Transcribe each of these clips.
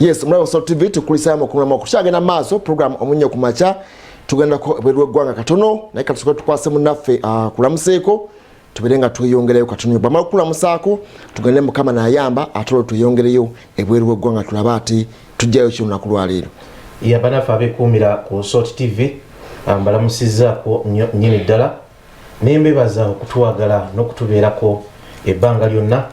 Yes, mulabe Salt TV tukulisa mu kumula kushage na maso program omunye kumacha tugenda ko bwerwe gwanga katono naye katusoka tukwase munaffe kulamuseko tuberenga tuyongeleyo katono bamala kulamusako tugende mukama na ayamba atolo tuyongeleyo ebwerwe gwanga tulabati tujjayo kino nakulwaliro ya banafa abekumira ku Salt TV ambalamusiza ko nyini ddala nembebaza okutwagala n'okutubeerako ebbanga lyonna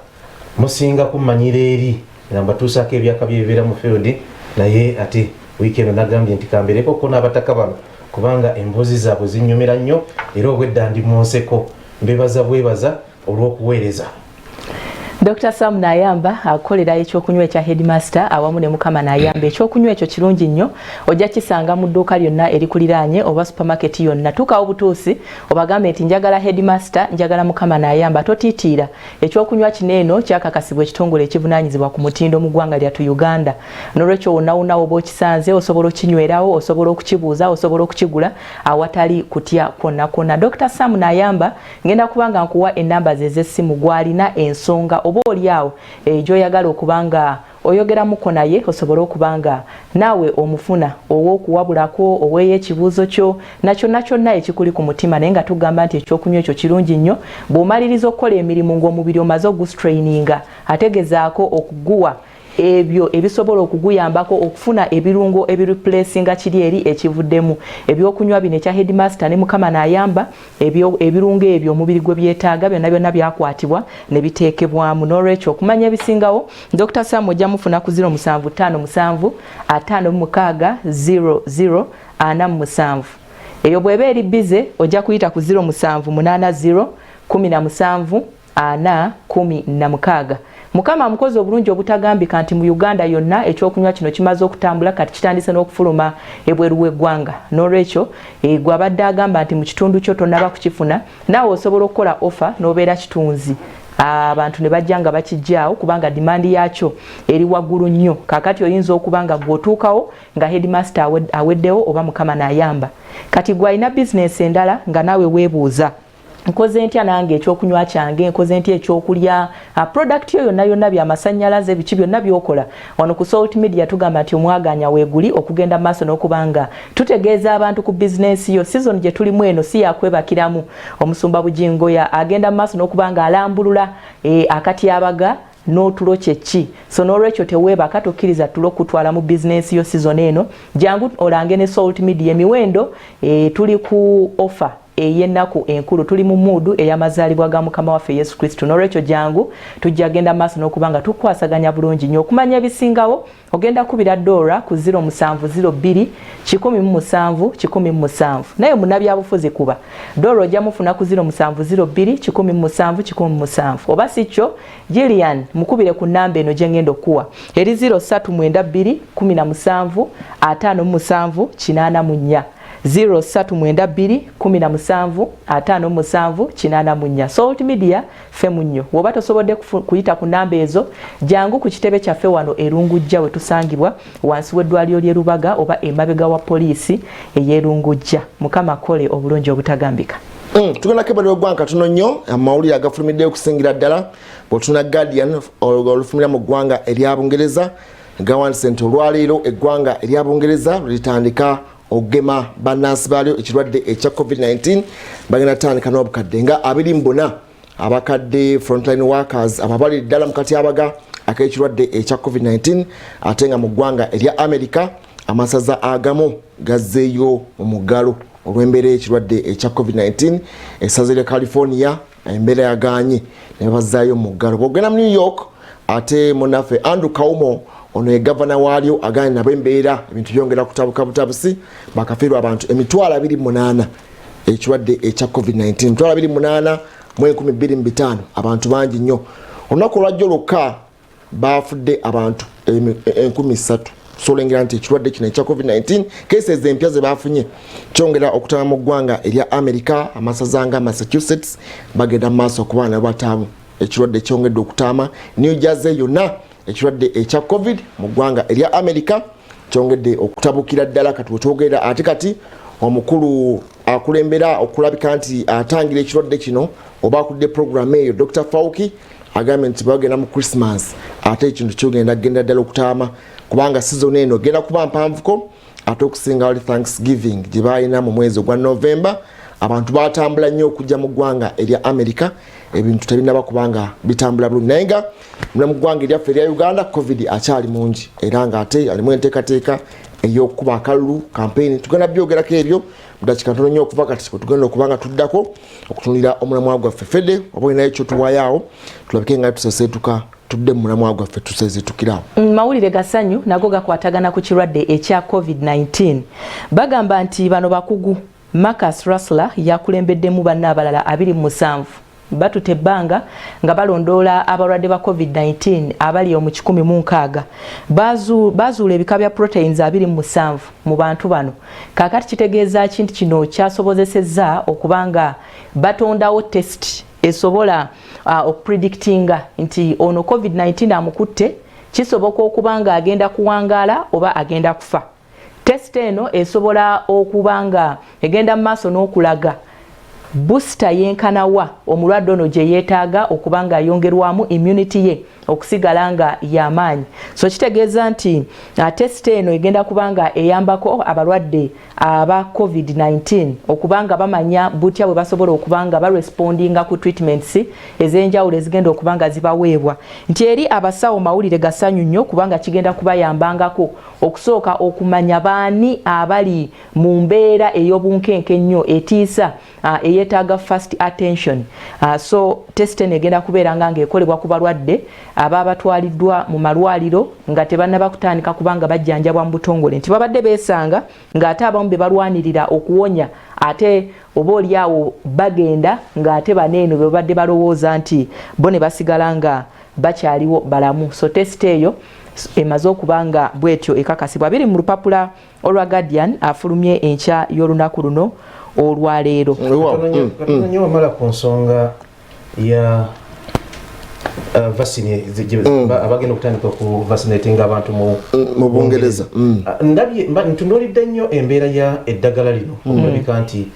musinga kumanyira eri namba tusaka ebyaka byebera mu field naye ate weekend nagambye nti kambereko ko nabataka bano kubanga embozi zaabwe zinyumira nnyo era obwedda ndi munseko mbebaza bwebaza olw'okuweereza. Dr. Sam Nayamba akolera ekyokunywa ekya Headmaster awamu ne mukama Nayamba ekyokunywa ekyo kirungi nnyo ojja kisanga mu dduuka lyonna erikuliraanye oba supermarket yonna tukawo butuusi obagambe nti njagala Headmaster njagala mukama Nayamba totiitira ekyokunywa kineeno kyakakasibwa ekitongole ekivunaanyizibwa ku mutindo mu ggwanga lyattu Uganda n'olwekyo wonna oba okisanze osobola okinywerawo osobola okukibuuza osobola okukigula awatali kutya kwonna. Dr. Sam Nayamba ngenda kubanga nkuwa ennamba ze z'essimu gw'alina ensonga oba oliawo gyoyagala okubanga oyogeramuko naye osobola okubanga naawe omufuna ow'okuwabulako oweeyo ekibuuzo kyo nakyonna ekikuli ku mutima naye nga tugamba nti ekyokunywa ekyo kirungi nnyo bw'omaliriza okukola emirimu ng'omubiri omaze ogustraininga ategezaako okuguwa ebyo ebisobola okuguyambako okufuna ebirungo ebireplacinga kiri eri ekivuddemu ebyokunywa bino ekya Headmaster ne mukama Nayamba ebirungo ebyo omubiri gwe byetaaga byonna byakwatibwa ne biteekebwamu n'olwekyo okumanya ebisingawo Dr. Sam ojja mufuna ku 0757 56 00 eyo bw'eba eri bize ojja kuyita ku 0780 17 416. Mukama mukozi obulungi obutagambika nti mu Uganda yonna ekyokunywa kino kimaze okutambula kati kitandise n'okufuluma ebweru w'eggwanga n'olwekyo gwe abadde agamba nti mu kitundu kyo tonnaba kukifuna naawe osobola okukola offer n'obeera kitunzi abantu ne bajja nga bakijjaawo kubanga dimandi yaakyo eri waggulu nnyo kaakati oyinza okubanga bw'otuukawo nga Headmaster aweddewo oba mukama Nayamba kati gwe alina bizinesi endala nga naawe weebuuza nkoze ntya nange ekyokunywa kyange nkoze ntya ekyokulya product yo yonna byamasannyalaze biki byonna byokola wano ku Salt Media tugamba nti omwaganya weeguli okugenda maaso n'okubanga tutegeeza abantu ku business yo season gye tulimu eno si yakwebakiramu omusumba Bugingo ya agenda maaso n'okubanga alambulula akatyabaga n'otulo kyeki so n'olwekyo teweebaka tokkiriza tulo kutwala mu business yo season eno jangu olange ne Salt Media emiwendo tuli ku offer eyennaku enkulu tuli mu muudu ey'amazaalibwa ga mukama waffe Yesu Kristo n'olwekyo jangu tujja genda maaso n'okubanga tukwasaganya bulungi nnyo okumanya ebisingawo ogenda kubira Dora ku 0702 117 naye munnabyabufuzi kuba Dora ojja mufuna ku 0702 117 oba si kyo Gillian mukubire ku nnamba eno gye ngenda okuwa eri 0392 17 57 84 0392 17 57 84. Salt Media femu nnyo woba tosobodde kuyita ku namba ezo jangu ku kitebe kyaffe wano erungujja we tusangibwa wansi w'eddwaliro ly'e Rubaga oba emabega wa poliisi ey'erungujja mukama kole obulungi obutagambika. Tugenda kebali ogwanka tuno nnyo amawulire agafulumidde okusingira ddala bw'otuna Guardian olufumira mu ggwanga erya Bungereza gawandise nti olwaleero eggwanga erya Bungereza litandika ogema banansi balyo ekirwadde ekya COVID-19 bagenda tandika n'obukadde nga 24 abakadde frontline workers ababali ddala mu katyabaga ak'ekirwadde ekya COVID-19 ate nga mu ggwanga erya America amasaza agamu gazzeeyo mu muggalo olw'embeera ekirwadde ekya COVID-19 essaza lya California embeera yaganye ne bazzaayo mu muggalo bw'ogenda mu New York ate munaffe Andrew Cuomo ono ye governor walyo aganye nabo embeera ebintu byongera kutabuka butabusi bakafiirwa abantu 28 ekirwadde ekya COVID-19 28 mu 2025 abantu bangi nnyo olunaku olwajjo lwokka baafudde abantu 13,000 solengera nti ekirwadde kino ekya COVID-19 cases empya ze baafunye kyongera okutama mu ggwanga erya America amasaza nga Massachusetts bagenda maaso okuba ne bataamu ekirwadde kyongedde okutama New Jersey yonna ekirwadde ekya COVID mu ggwanga erya America kyongedde okutabukira ddala kati wetwogera ate kati omukulu akulembera okulabika nti atangira ekirwadde kino oba akudde program eyo Dr. Fauci agambye nti bagenda mu Christmas ate ekintu kyogenda genda ddala okutaama kubanga season eno genda kuba mpanvuko ate okusinga wali Thanksgiving gye balina mu mwezi ogwa November abantu batambula nnyo okujja mu ggwanga erya America ebintu tebinaba kubanga bitambula bulungi naye nga mu ggwanga eryaffe erya Uganda covid akyali mungi era nga ate alimu enteekateeka ey'okuba akalulu campaign tugenda byogerako ebyo mudakika ntono nnyo okuva kati tugenda okubanga tuddako okutunulira omulamwa gwaffe fedde oba olinayo ekyo tuwayaawo tulabike nga tuseseetuka tudde mu mulamwa gwaffe tusezeetukirawo. Mawulire gasanyu nago gakwatagana ku kirwadde ekya COVID-19 bagamba nti bano bakugu Marcus Russell yakulembeddemu banna abalala 27 batute ebbanga nga balondoola abalwadde ba COVID-19 abali mu 16 bazuula ebika bya proteins 27 mu bantu bano kakati kitegeeza kintu kino kyasobozesezza okubanga batondawo test esobola okupredictinga nti ono COVID-19 amukutte kisoboka okubanga agenda kuwangaala oba agenda kufa. Test eno esobola okubanga egenda mu maaso n'okulaga booster yenkanawa omulwadde ono gye yeetaaga okubanga ayongerwamu immunity ye okusigala nga y'amaanyi. So kitegeeza nti test eno egenda kubanga eyambako abalwadde aba COVID-19 okubanga bamanya butya bwe basobola okubanga barespondinga ku treatments ez'enjawulo ezigenda okubanga zibaweebwa. Nti eri abasawo mawulire gasanyu nnyo kubanga kigenda kubayambangako okusooka okumanya baani abali mu mbeera ey'obunkenke ennyo etiisa eyetaaga first attention. So test eno egenda kubeera nga ekolebwa ku balwadde aba batwaliddwa mu malwaliro nga tebannaba kutandika kubanga bajjanjabwa mu butongole nti babadde beesanga ng'ate abamu be balwanirira okuwonya ate oba oliawo bagenda ng'ate baneeno be babadde balowooza nti bo ne basigala nga bakyaliwo balamu. So test eyo emaze okubanga bwetyo ekakasibwa biri mu lupapula olwa Guardian afulumye enkya y'olunaku luno olwaleero. Katonyo wamala ku nsonga ya vaccine abagenda okutandika ku vaccinating abantu mu Bungereza. Ndabye ntunuulidde nnyo embeera ya eddagala lino okulabika nti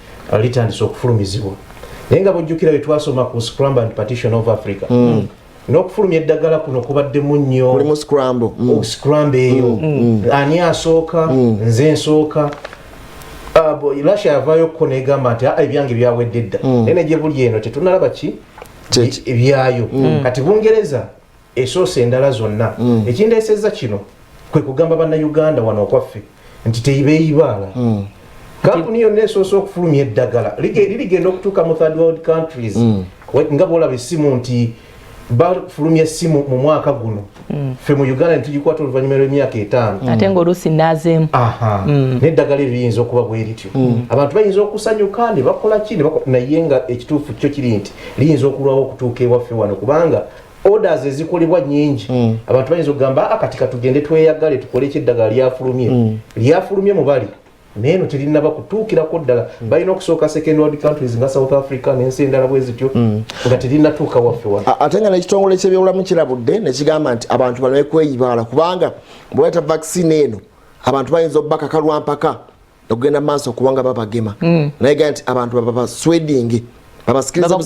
litandise okufulumizibwa naye nga bw'ojjukira bwe twasoma ku Scramble and Partition of Africa n'okufulumya eddagala kuno kubaddemu nnyo kulimu scramble eyo ani asooka nze nsooka Russia yavaayo ko negamba nti ebyange byawedde dda naye ne gye buli eno tetunalaba ki ebyayo kati Bungereza esoose endala zonna ekindeesezza kino kwe kugamba bannayuganda wano okwaffe nti teyibeeyibaala kampuni yonna esoose okufulumya eddagala ligenda okutuuka mu third world countries nga bwolaba essimu nti bafulumya essimu mu mwaka guno ffe mu Uganda netugikwata oluvannyuma lw'emyaka 5 ate ng'oluusi naazeemu n'eddagala eriyinza okuba bwe lityo abantu bayinza okusanyuka ne bakola ki naye nga ekituufu kyo kiri nti liyinza okulwawo okutuuka ewaffe wano kubanga orders ezikolebwa nnyingi abantu bayinza okugamba kati katugende tweyagale tukole ekyeddagala lyafulumye mu bali naye no terinaba kutuukirako ddala balina okusooka second world countries nga South Africa n'ensi endala bwe zityo nga terinatuuka waffe wano. Ate nga n'ekitongole ky'ebyobulamu kirabudde ne kigamba nti abantu baleme kweyibaala kubanga bweta vaccine eno abantu bayinza obbaka mpaka okugenda mu maaso okubanga babagema naye ga nti abantu babaswedinge babasikiriza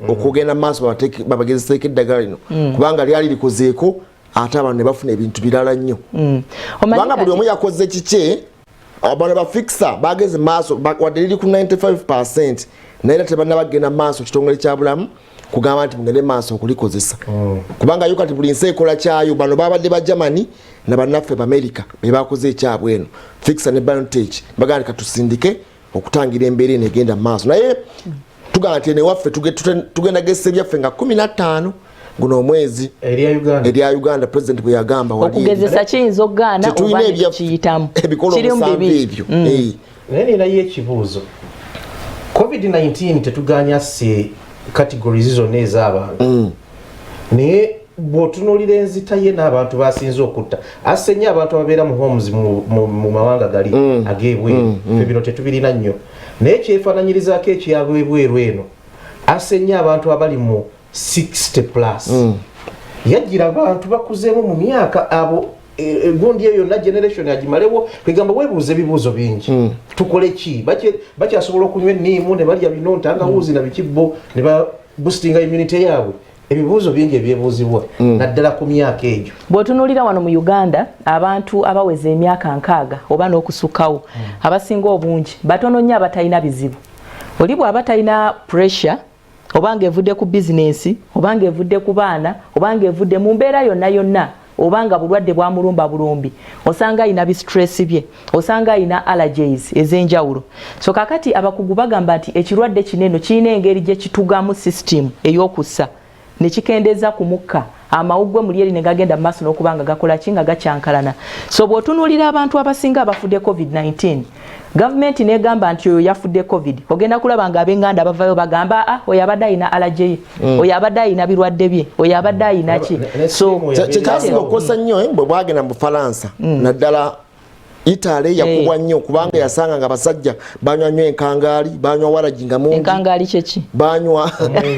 okugenda mu maaso babagezeseeko eddagala lino kubanga lyali likozeeko ate abantu ne bafuna ebintu birala nnyo kubanga buli omu yakoze kike abana bafixa bageze maaso wadde liri ku 95% naye tebanna bagenda maaso kitongole kya bulamu kugamba nti mugende maaso okulikozesa kubanga yo kati buli nsi ekola kyayo bano babadde ba Germany na bannaffe ba America be bakoze ekyabwe eno fixa ne BioNTech baganda katusindike okutangira embeera eno egenda maaso naye tugamba nti ne waffe tugenda gese byaffe nga 15 guno omwezi erya Uganda president bwe yagamba wali okugezesa kiyinza okugaana oba kiyitamu kiri mu bibyo naye naye ekibuuzo COVID-19 tetuganya se categories zonna ez'abantu naye bw'otunuulira enzita ye n'abantu basinze okutta asenya abantu ababeera mu homes mu mawanga gali ag'ebweru ffe bino tetubirina nnyo naye kyefaananyirizaako ekyabwebweru eno asenya abantu abali mu 60 plus yagira abantu bakuzeemu mu myaka abo gundi eyo na generation yagimalewo kwegamba webuuze ebibuuzo bingi tukole ki bakyasobola okunywa enniimu ne balya bino ntangawuzi na bikibbo ne ba boostinga immunity yaabwe ebibuuzo bingi ebyebuuzibwa naddala ku myaka egyo. Bw'otunuulira wano mu Uganda abantu abaweza emyaka 6 oba n'okusukkawo abasinga obungi batono nnyo abatalina bizibu. Oli bw'aba talina pressure oba ng'evudde ku bizinensi oba ng'evudde ku baana oba ng'evudde mu mbeera yonna yonna oba nga bulwadde bwamulumba bulumbi osanga ayina bistress bye osanga ayina allergies ez'enjawulo. So kakati abakugu bagamba nti ekirwadde kineno kirina engeri gye kitugamu system ey'okussa ne kikendeza ku mukka amawuggwe mulyeri ne gagenda mu maaso n'okubanga gakola kinga gakyankalana. So bw'otunuulira abantu abasinga abafudde COVID-19 gavumenti negamba nti oyo yafudde COVID ogenda kulaba nga ab'enganda bavayo bagamba oyo abadde ayina allergy oyo abadde ayina birwadde bye oyo abadde ayina ki. So kyasinga okukosa nnyo bwe bwagenda mu Bufalansa naddala Italy yakubwa nnyo kubanga yasanga nga basajja banywa nnyo enkangaali banywa waragi nga mungi. Enkangaali kyeki banywa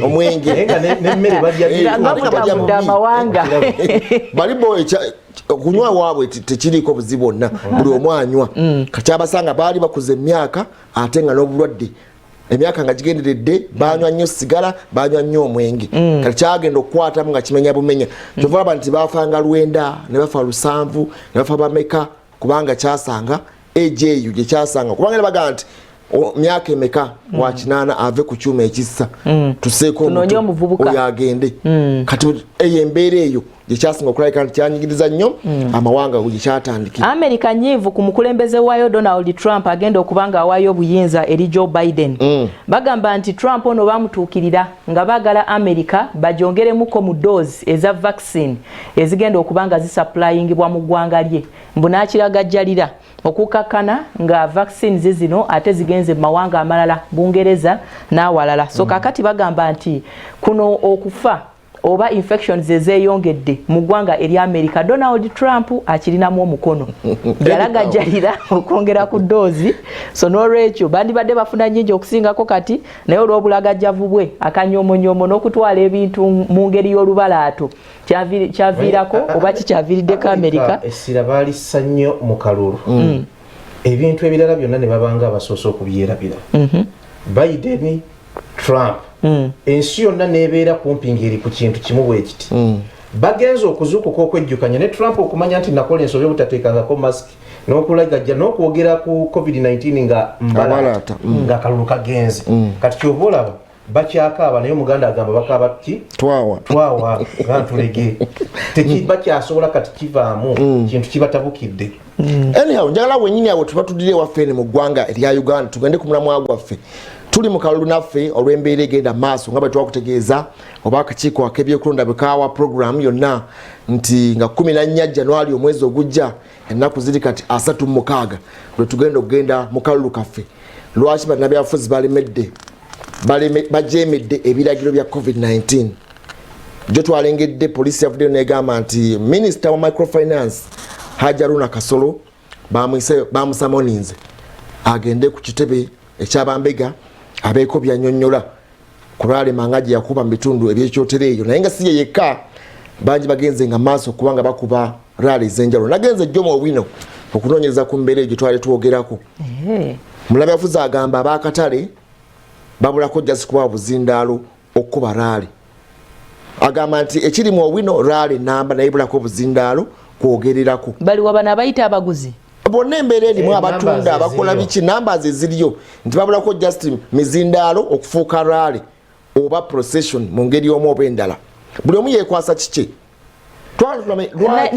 omwenge n'emmere bajja amawanga balibo okunywa waabwe tekiriko buzibu bwonna buli omu anywa. Kati abasanga baali bakuze emyaka ate nga n'obulwadde emyaka nga gigenderedde banywa nnyo sigala banywa nnyo omwenge. Kati kyagenda okukwatamu nga kimenya bumenya kyova nti bafanga lwenda ne bafa 7 ne bafa bameka kubanga kyasanga AJU gye kyasanga kubanga bagamba nti myaka emeka wa 8 ave ku kyuma ekissa tuseeko omuvubuka oyo agende. Kati eyembeera eyo gye kyasinga okulabika nti kyanyigiriza nnyo amawanga gye kyatandikira. America nyiivu ku mukulembeze waayo Donald Trump agenda okubanga awaayo obuyinza eri Joe Biden. Bagamba nti Trump ono bamutuukirira nga baagala America bajongeremuko mu dose eza vaccine ezigenda okubanga zisupplyingibwa mu ggwanga lye mbunaakiragajjalira okukakana nga vaccines zino ate zigenze mu mawanga amalala Bungereza n'awalala. So kakati bagamba nti kuno okufa oba infections ezeyongedde mu ggwanga eri America Donald Trump akirinamu omukono yalagajjalira okwongera ku doozi. So n'olwekyo bandibadde bafuna nnyingi okusingako kati naye olw'obulagajjavu bwe akanyoomonyomo n'okutwala ebintu mu ngeri y'olubalaato kyaviirako oba kikyaviiriddeko America. Essira baalissa nnyo mu kalulu ebintu ebirala byonna ne babanga abasoose okubyerabira. Biden Trump ensi yonna nebeera kumpi ngeri ku kintu kimu bwe kiti bagenza okuzuukuka okwejjukanya ne Trump okumanya nti nakola ensobi obutateekangako mask n'okulagajja n'okwogera ku COVID-19 nga mbalata nga kalulu kagenze. Kati kyova olaba bakyakaaba naye omuganda agamba bakaaba ki twawa gantulege bakyasobola kati kivaamu kintu kibatabukidde. Anyhow njagala wennyini awo tuba tudire waffe ne mu ggwanga erya Uganda tugende ku mulamwa gwaffe tuli mu kalulu naffe olw'embeera egenda maaso nga bwe twakutegeeza oba akakiiko ak'ebyokulonda bwekaawa program yonna nti nga 14 January omwezi ogujja ennaku ziri kati 36 lwe tugenda okugenda mu kalulu kaffe. Lwaki bannabyabufuzi bajeemedde ebiragiro bya COVID-19 gyo twalengedde poliisi yavuddeyo negamba nti minisita wa microfinance Hajaruna Kasolo bamusamoninze agende ku kitebe ekyabambega abeeko byanyonnyola kulwale mangaji yakuba mu bitundu ebyekyotere eyo naye nga si ye yekka bangi bagenze nga maaso kubanga bakuba rali ez'enjalo. Nagenze Jomo Owino okunoonyereza ku mbeera egyo twali twogerako. Mulabyafuzi agamba ab'akatale babulako jasi kuba buzindaalo okuba rali. Agamba nti ekiri mu Owino rali namba naye bulako buzindaalo kwogererako. Bali wabana bayita abaguzi bonna embeera erimu abatunda abakola biki namba ze ziriyo nti babulako just mizindaalo okufuuka rali oba procession mu ngeri y'omu oba endala buli omu yeekwasa kike.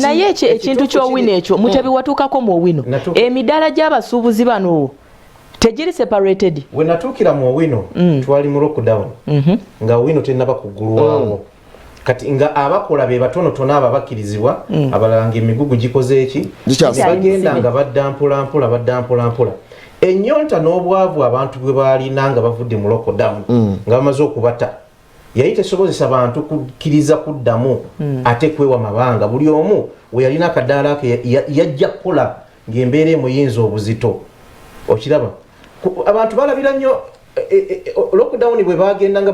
Naye ekintu ky'Owino ekyo Mutebi watuukako mu Owino emidaala gy'abasuubuzi bano tegiri separated. We natuukira mu Owino twali mu lockdown nga Owino tennaba kuggulwawo kati nga abakola be batonotono abo bakkirizibwa abalala ng'emigugu gikoze eki bagenda nga badda mpola ennyonta n'obwavu abantu bwe baalina nga bavudde mu lockdown nga bamaze okubata yali tesobozesa bantu kukkiriza kuddamu ate kwewa mabanga buli omu we yalina akaddaala ke yajja kukola ng'embeera emuyinza obuzito okiraba abantu balabira nnyo lockdown bwe bagenda nga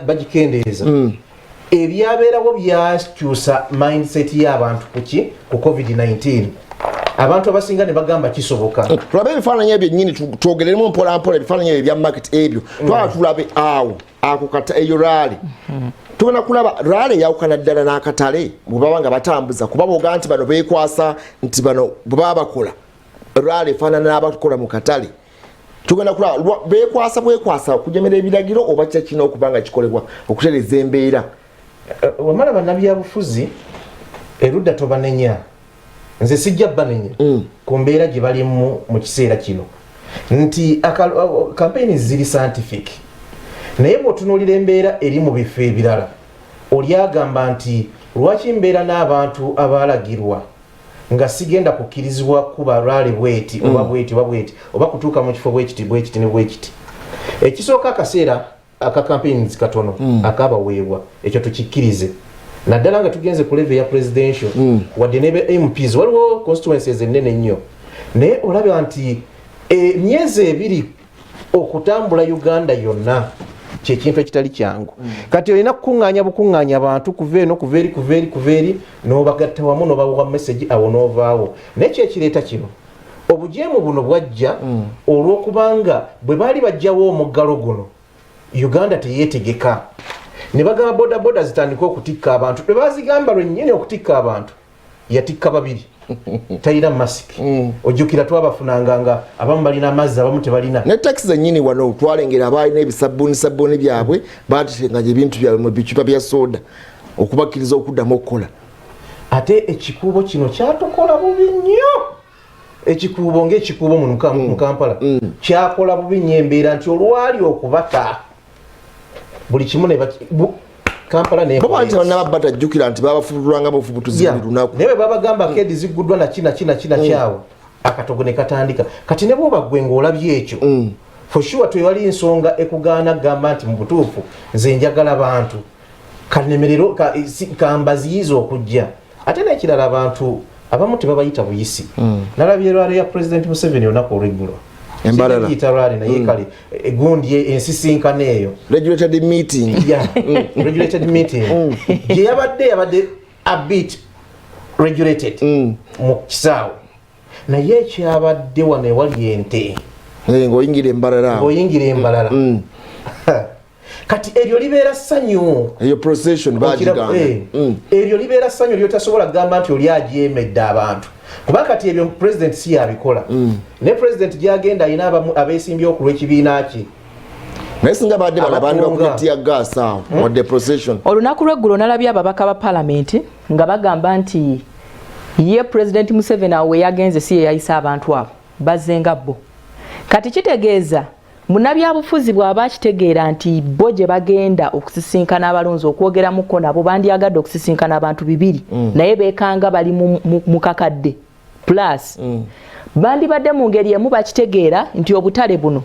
bagikendeeza ebyabeerawo byakyusa mindset y'abantu ku COVID-19 abantu abasinga ne bagamba kisoboka tulabe ebifaananyi ebyo nnyini twogereremu mpolampola ebifaananyi ebyo ebya market ebyo twala tulabe awo ako kata eyo raali tugenda kulaba raali eyawukana ddala n'akatale bwe baba nga batambuza kuba boga nti bano beekwasa nti bano bwe baba bakola raali efaanana n'abakola mu katale tugenda kulaba beekwasa okujemera ebiragiro oba kya kirina okuba nga kikolebwa okutereeza embeera wamala bannabyabufuzi erudda tobanenya nze sijja banenya ku mbeera gye balimu mu kiseera kino nti campaign ziri scientific naye bw'otunuulira embeera eri mu bifo ebirala oli agamba nti lwaki mbeera n'abantu abalagirwa nga sigenda kukkirizibwa kuba raali bweti oba bweti oba kutuuka mu kifo bwekiti ne bwekiti ekisooka akaseera aka campaigns katono akabaweebwa ekyo tukikkirize naddala nga tugenze ku level ya presidential wadde ne MPs waliwo constituencies ennene nnyo naye olabya nti emyezi ebiri okutambula Uganda yonna kyekintu ekitali kyangu kati olina kukuŋŋaanya bukuŋŋaanya abantu kuva eno kuva eri n'obagatta wamu n'obawa message awo n'ovaawo naye kyekireeta kino obujeemu buno bwajja olw'okubanga bwe baali bajjawo omuggalo guno Uganda teyeetegeka ne bagamba bodaboda zitandika okutikka abantu bwe bazigamba lwennyini okutikka abantu yatikka babiri tayina masiki ojjukira twabafunanga nga abamu balina amazzi abamu tebalina ne taxi zennyini wano twalengera abalina ebisabbuuni byabwe baatitenga ebintu byabwe mu bicupa bya soda okubakkiriza okuddamu okukola ate ekikuubo kino kyatukola bubi nnyo ekikuubo ng'ekikuubo mu Kampala kyakola bubi nnyo embeera nti olwali okubata buli kimu ne Kampala ne baba nti bana babata jukira nti babafululanga bufubutuzi lunaku newe baba gamba kedi ziguddwa na kina kyawo akatogo ne katandika kati ne bwoba gwe ng'olabye ekyo for sure twewali ensonga ekugaana gamba nti mu butuufu nze njagala abantu kanemerero kambaziyiza okujja ate n'ekirala abantu abamu tebabayita buyisi nalabye lwali ya President Museveni olunaku olw'eggulo embalala itarali na yekali gundi ensisinkana eyo regulated meeting regulated meeting je yabadde a bit regulated mu kisaawe naye ekyabadde wano ewali ente ng'oyingira embalala kati eryo libeera ssanyu eyo procession bagigamba eryo libeera ssanyu lyotasobola kugamba nti oli ajeemedde abantu kuba kati ebyo president si yabikola ne president gyagenda alina abeesimbyewo ku lw'ekibiina kye naye singa badde balabandwa kutia gas awo wadde procession olunaku lw'eggulo nalabye ababaka ba palamenti nga bagamba nti ye president Museveni awo yagenze si yeyayisa abantu abo bazzenga bo kati kitegeeza munnabyabufuzi bw'aba kitegeera nti bo gye bagenda okusisinkana abalonzi okwogeramuko nabo bandyagadde okusisinkana abantu 200 naye beekanga bali mu kakadde plus bandibadde mu ngeri emu bakitegeera nti obutale buno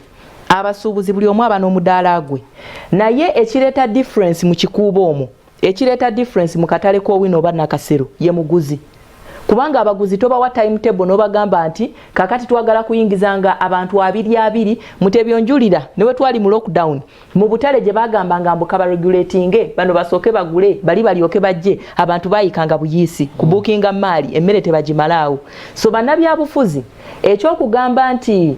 abasuubuzi buli omu aba n'omudaala gwe naye ekireeta difference mu kikuubo omwo ekireeta difference mu katale k'owino oba nakasero ye muguzi kubanga abaguzi tobawa timetable n'obagamba nti kakati twagala kuyingizanga abantu 200 mutebyonjulira newe twali mu lockdown mu butale gye bagamba nga mbuka regulating bano basooke bagule bali balyoke bajje abantu bayikanga buyiisi kubukinga mali emmere tebagimalaawo so bannabyabufuzi ekyokugamba nti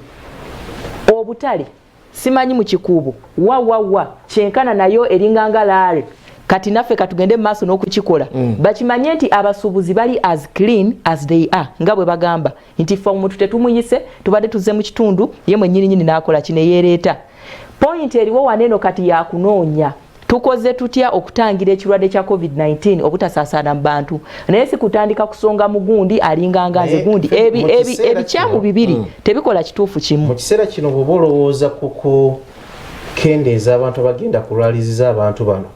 obutale simanyi mu kikuubo wa kyenkana nayo eringanga laare kati naffe katugende mu maaso n'okukikola bakimanye nti abasuubuzi bali as clean as they are nga bwe bagamba nti ffe omuntu tetumuyise tubadde tuzze mu kitundu ye mwennyini n'akola kino yeereeta point eriwo waneeno kati yakunoonya tukoze tutya okutangira ekirwadde kya COVID-19 obutasaasaana mu bantu naye si kutandika kusonga mugundi alinganga nze gundi ebikyamu bibiri tebikola kituufu kimu mu kiseera kino bw'oba olowooza ku kendeeza abantu abagenda kulwaliziza abantu bano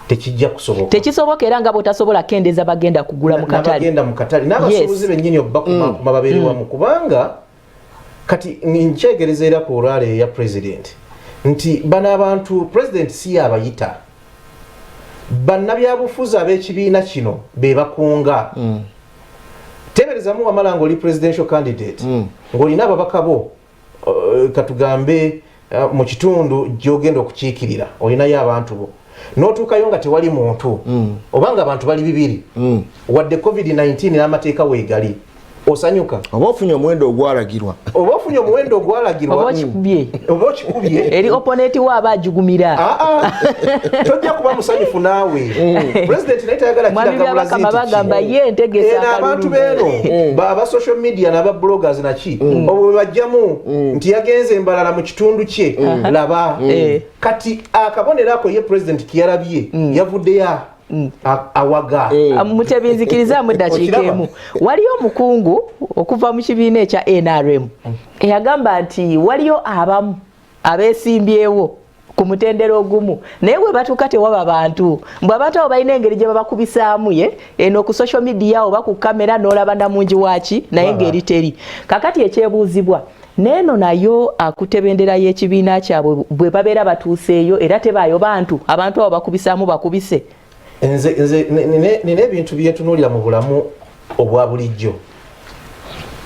tekijja kusoboka tekisoboka era nga botasobola kendeeza bagenda kugula mu katale bagenda mu katale n'abasuubuzi bennyini obba babeere wamu kubanga kati nkyegereza era ku olwale ya president nti bano abantu president si yabayita bannabyabufuzi ab'ekibiina kino be bakunga teeberezamu wamala ng'oli presidential candidate ng'olina ababaka bo katugambe mu kitundu gy'ogenda okukiikirira olinayo abantu bo n'otuukayo nga tewali muntu obanga abantu bali 200 wadde COVID-19 n'amateeka weegali osanyuka oba ofunye omuwendo ogwalagirwa oba okikubye eri opponent waaba ajugumira tojja kuba musanyufu naawe president naye tayagala bagamba ye ntegesa abantu beeno aba social media n'aba bloggers naki obwo bajjamu nti yagenze embalala mu kitundu kye laba kati akabonero ako ye president kiyalabye yavuddeyo awaga mutebinzikiriza muddakiika emu waliyo omukungu okuva mu kibiina ekya NRM eyagamba nti waliyo abamu abeesimbyewo ku mutendero ogumu naye bwe batuuka tewaba bantu mbwe abantu abo balina engeri gye babakubisaamu eno ku social media oba ku kamera n'olaba namungi waaki naye ngeri teri kakati ekyebuuzibwa neeno nayo akutebendera y'ekibiina kyabwe bwe babeera batuuseeyo era tebaayo abantu abo bakubisaamu bakubise nze nina ebintu byentunuulira mu bulamu obwa bulijjo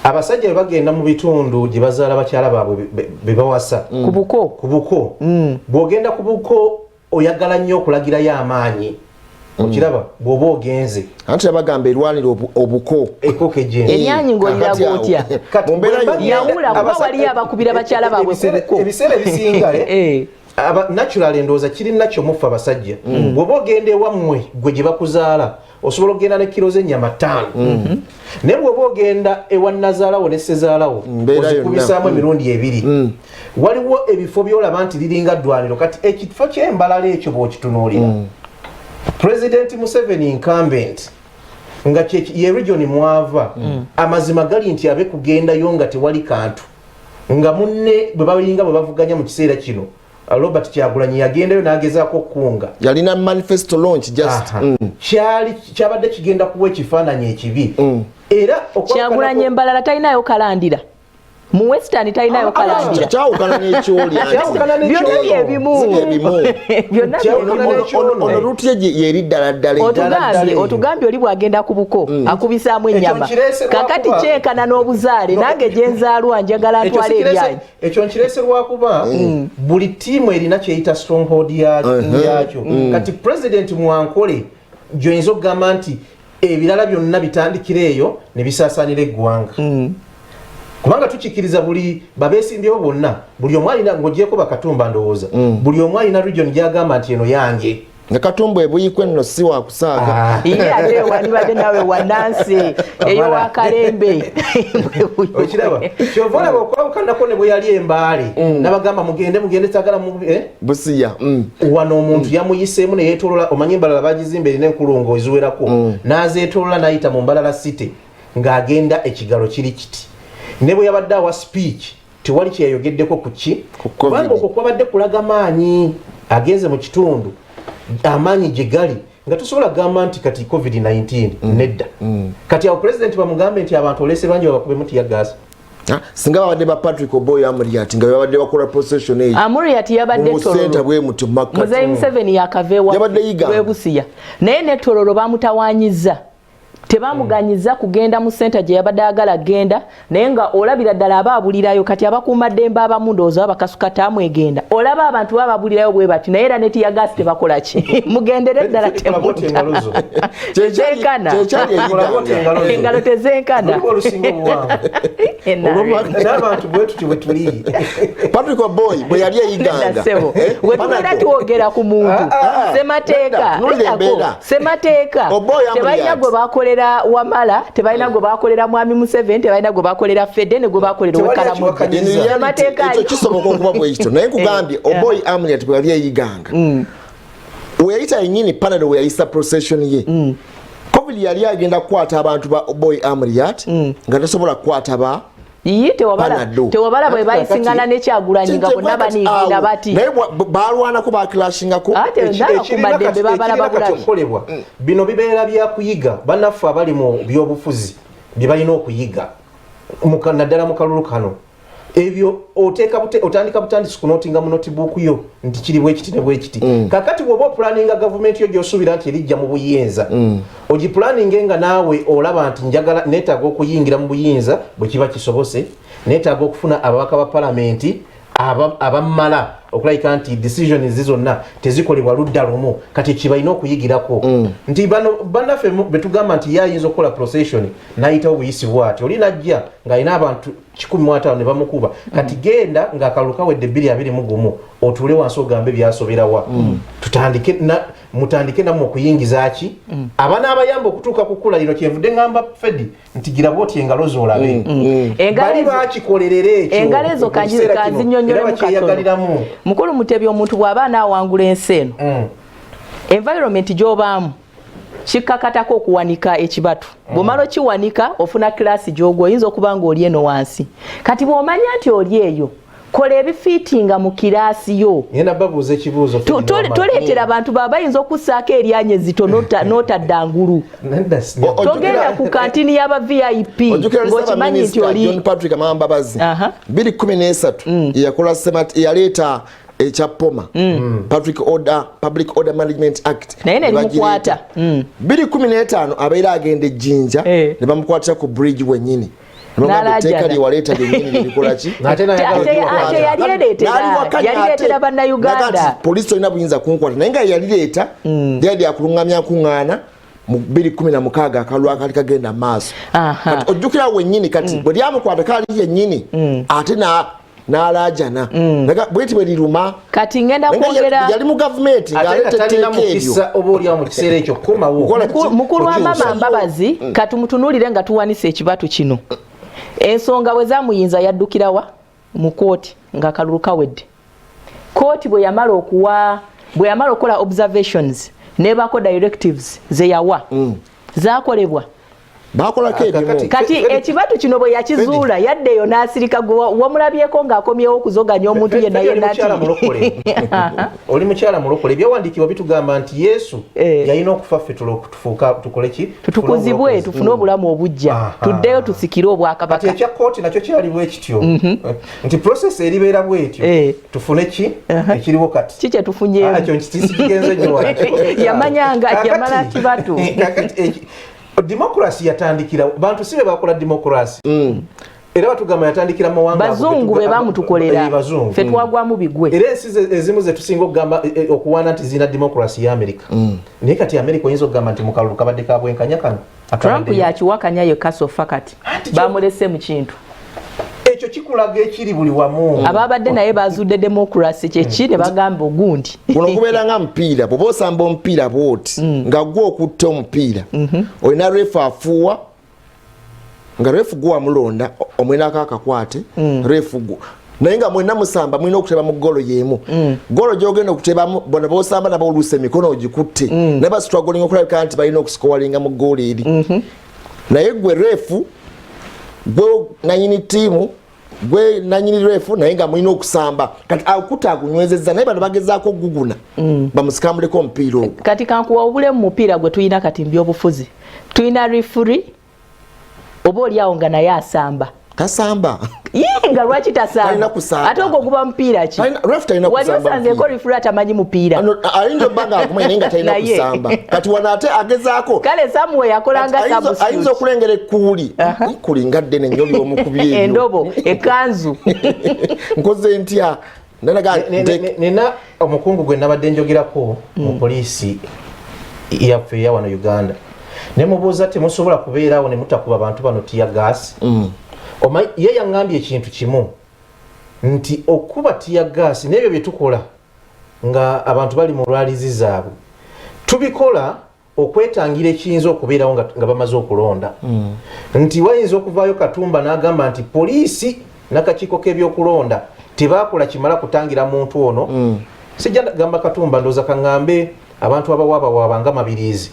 abasajja bwe bagenda mu bitundu gye bazaala bakyala baabwe be bawasa ku buko bw'ogenda ku buko oyagala nnyo okulagirayo amaanyi okiraba bw'oba ogenze anti yabagamba erwanira obuko ennyanyi ng'oliraga otya yawula kuba waliyo abakubira bakyala baabwe ku buko ebiseera ebisinga natural endowooza kiri nakyo mufa abasajja bw'oba ogenda ewammwe gwe gye bakuzaala osobola okugenda ne kilo z'ennyama 5 naye bw'oba ogenda ewa nazaalawo ne sezaalawo ozikubisaamu emirundi 2 waliwo ebifo by'olaba nti liringa ddwaniro kati ekifo ky'embalala ekyo bw'okitunuulira President Museveni incumbent nga ye region mwava amazima gali nti abe kugendayo nga tewali kantu nga munne bwe bayinga bwe bavuganya mu kiseera kino Robert Kyagulanyi yagendayo n'agezaako okkunga yalina manifesto launch just kyabadde kigenda kuwa ekifaananyi ekibi era Kyagulanyi embalala talinayo kalandira mu Western talinayo kalandira kyawukana n'ekyolya byonna byebimu ono luutye yeri ddala otugambye oli bw'agenda ku buko akubisaamu ennyama kakati kyenkana n'obuzaale nange gye nzaalwa njagala ntwala ebyanyi ekyo nkireese lwakuba buli ttiimu erina kyeyita stronghold yakyo kati president Mwankole gy'oyinza okugamba nti ebirala byonna bitandikira eyo ne bisaasaanira eggwanga kubanga tukikiriza buli babeesimbyewo bonna buli omu alina ng'ogyeko bakatumba ndowooza buli omu alina region gy'agamba nti eno yange ne katumba ebuyikwe nno si wakusaaga ye ate wanibadde nawe wanansi eyo wakalembe okiraba kyova olaba okwawukanako ne bwe yali embaale nabagamba mugende tagala busiya wano omuntu yamuyiseemu ne yeetolola omanyi embalala bagizimba erina enkulungo eziwerako n'azeetolola n'ayita mu mbalala city ng'agenda ekigalo kiri kiti ne bwe yabadde awa speech tewali kyeyayogeddeko ku ki kubanga okwo kwabadde kulaga maanyi agenze mu kitundu amaanyi gye gali nga tusobola kugamba nti kati covid-19 nedda kati awo president bamugambe nti abantu olese bangi babakubemu tiyagaasa singa babadde ba Patrick Oboy Amuriat nga babadde bakola procession eyo Amuriat yabadde tororo bwe mutu makati Muzeyi Museveni yakavewa webusiya naye ne tororo bamutawanyiza tebamuganyiza kugenda mu center gye yabadde agala genda naye nga olabira ddala abaabulirayo kati abakuuma ddembe abamu ndowooza bakasuka taamwegenda olaba abantu bababulirayo bwe bati naye era ne tiyagaasi tebakola ki mugendere ddala temutenkana engalo tezenkana n'abantu bwe tuti bwe tuli Patrick Oboy bwe yali eyiganga we tubeera twogera ku muntu semateeka tebalina gwe bakolera Wamala tebalina gwe bakolera Mwami Museveni tebalina gwe bakolera Fede ne gwe bakolera Wekalamoja amateeka ekyo kisoboka okuba bwekito naye nkugambye Oboy Amuriat bwe yali eyiganga weyayita yennyini panel we yayisa procession ye covid yali agenda kukwata abantu ba Oboy Amuriat nga tasobola kukwata ba tewabala bwe bayisingana ne Kyagulanyi nga bonna baniigira bati naye balwanako bakilashingako kumaddembe babalaba bulabikolebwa bino bibeera bya kuyiga bannaffe abali mu byobufuzi bye balina okuyiga naddala mu kalulu kano ebyo otandika butandisi kunotinga mu notebook yo nti kiri bwekiti ne bwekiti kakati bw'oba opulaninga gavumenti yo gy'osuubira nti erijja mu buyinza ogipulaninge nga naawe olaba nti njagala neetaaga okuyingira mu buyinza bwe kiba kisobose neetaaga okufuna ababaka ba palamenti abamala okulabika nti decision zizonna tezikolebwa ludda lumu kati kibalina okuyigirako nti bannaffe betugamba nti yayinza okukola procession nayitawo buyisi bwati oli najja ng'alina abantu 15 ne bamukuba kati genda ng'akalulu kawedde 221 otuule wansi ogambe byasoberawa mutandike namwe okuyingiza ki abaana abayamba okutuuka ku kkula lino kyenvudde ngamba Fedi nti gira bwoti engalo zoolabe bali bakikolerera ekyo engalo ezo kanzinyonyole mu katono mukulu Mutebi omuntu bw'aba anaawangula ensi eno environment gy'obaamu kikakatako okuwanika ekibatu bw'omala okiwanika ofuna kilasi gy'ogwo oyinza okuba ng'oli eno wansi kati bw'omanya nti oli eyo kola ebifiitinga mu kirasi yo yena babuuza ekibuuzo toleetera abantu baba bayinza okussaako eryanya zito notadda ngulu togenda ku kantini y'aba VIP ng'okimanyi nti oli John Patrick Amambabazi 2013 yakola yaleeta ekyapoma Public Order Management Act naye ne limukwata 2015 abeera agenda ejjinja ne bamukwatira ku bridge wennyini yalireetera bannayuganda poliisi tolina buyinza kunkwata naye nga yalireeta yali akulungamya nkuŋŋaana mu 2016 akalulu akali kagenda maaso kati ojjukira wennyini kati bwe lyamukwata kali yennyini ate n'alaajana bweti bwe liruma kati ngenda kwogera yali mu gavumenti ng'aleeta etteeka eryo oba oliawo mu kiseera ekyo kukomawo mukulu wa Mama Mbabazi kati mutunuulire nga tuwanise ekibatu kino ensonga bwe zamuyinza yaddukirawa mu kooti ng'akalulu kawedde kooti bwe yamala okukola observations nebako directives ze yawa zakolebwa bakolako ebimu kati ekibatu kino bwe yakizuula yaddeyo n'asirika wamulabyeko ng'akomyewo okuzoganya omuntu yenna oli mukyala mulokole ebyawandiikibwa bitugamba nti Yesu yalina okufa ffe tukole ki tutukuzibwe tufune obulamu obujja tuddeyo tusikire obwakabaka ekya kooti nakyo kyali bwe kityo nti process eribeera bwetyo tufune ki ekiriwo kati kikye tufunyeemu ekyo nkitisikigenze nnyo yamanyanga yamala kibatu Democracy yatandikira bantu sibe bakola democracy era batugamba yatandikira mawanga bazungu be bamutukolera fe twagwamu bigwe era ensi ezimu ze tusinga okugamba okuwana nti zina democracy ya America naye kati America oyinza okugamba nti mukalulu kabadde kabwenkanya kano Trump yakiwakanya ye kaso fakati bamulese mu kintu ekyo kikulaga ekiri buli wamu ababadde naye bazudde democracy kyeki ne bagamba ogundi kuno kubeera nga mupiira bw'oba osamba omupiira bwoti nga gwe okutte omupiira olina refu afuuwa nga refu gwe wamulonda omwenako akakwate refu gwe naye nga mwena musamba mulina okuteba mu golo y'emu golo gy'ogenda okutebamu bona b'osamba nabo oluusa emikono ogikutte naye basitwagolinga okulabika nti balina okusikowalinga mu golo eri naye gwe refu gwe nanyini ttiimu gwe nanyini refu naye nga mulina okusamba kati akuta akunywezezza naye bano bagezaako oguguna bamusikamuleko omupiira ogwo kati kankuwa obulemu mu mupiira gwe tulina kati mbyobufuzi tulina refuri oba oliawo nga naye asamba tasamba nga lwaki tasamba ate ogwo guba mupiira ki wali osanzeeko refuri atamanyi mupiira ayinza obba nga akumanya naye nga talina kusamba kati wano ate agezaako kale samuwe yakolanga ayinza okulengera ekkuuli kuli nga ddene nnyo ly'omukubi ebyo endobo ekanzu nkoze ntya nina omukungu gwe nabadde njogerako mu poliisi yaffe eya wano Uganda ne mubuuza temusobola kubeerawo ne mutakuba abantu bano tiya gaasi ye yaŋŋambye ekintu kimu nti okuba tiya gaasi n'ebyo bye tukola nga abantu bali mu lwalizi zaabwe tubikola okwetangira ekiyinza okubeerawo nga bamaze okulonda nti wayinza okuvaayo Katumba n'agamba nti poliisi n'akakiiko k'ebyokulonda tebakola kimala kutangira muntu ono sijja gamba Katumba ndooza kaŋŋambe abantu abawaaba nga Mabirizi